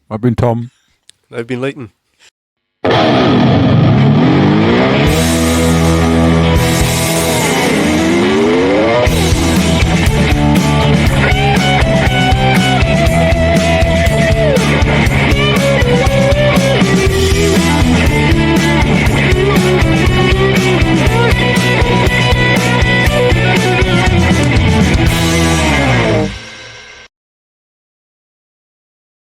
I've been Tom. I've been Leyton.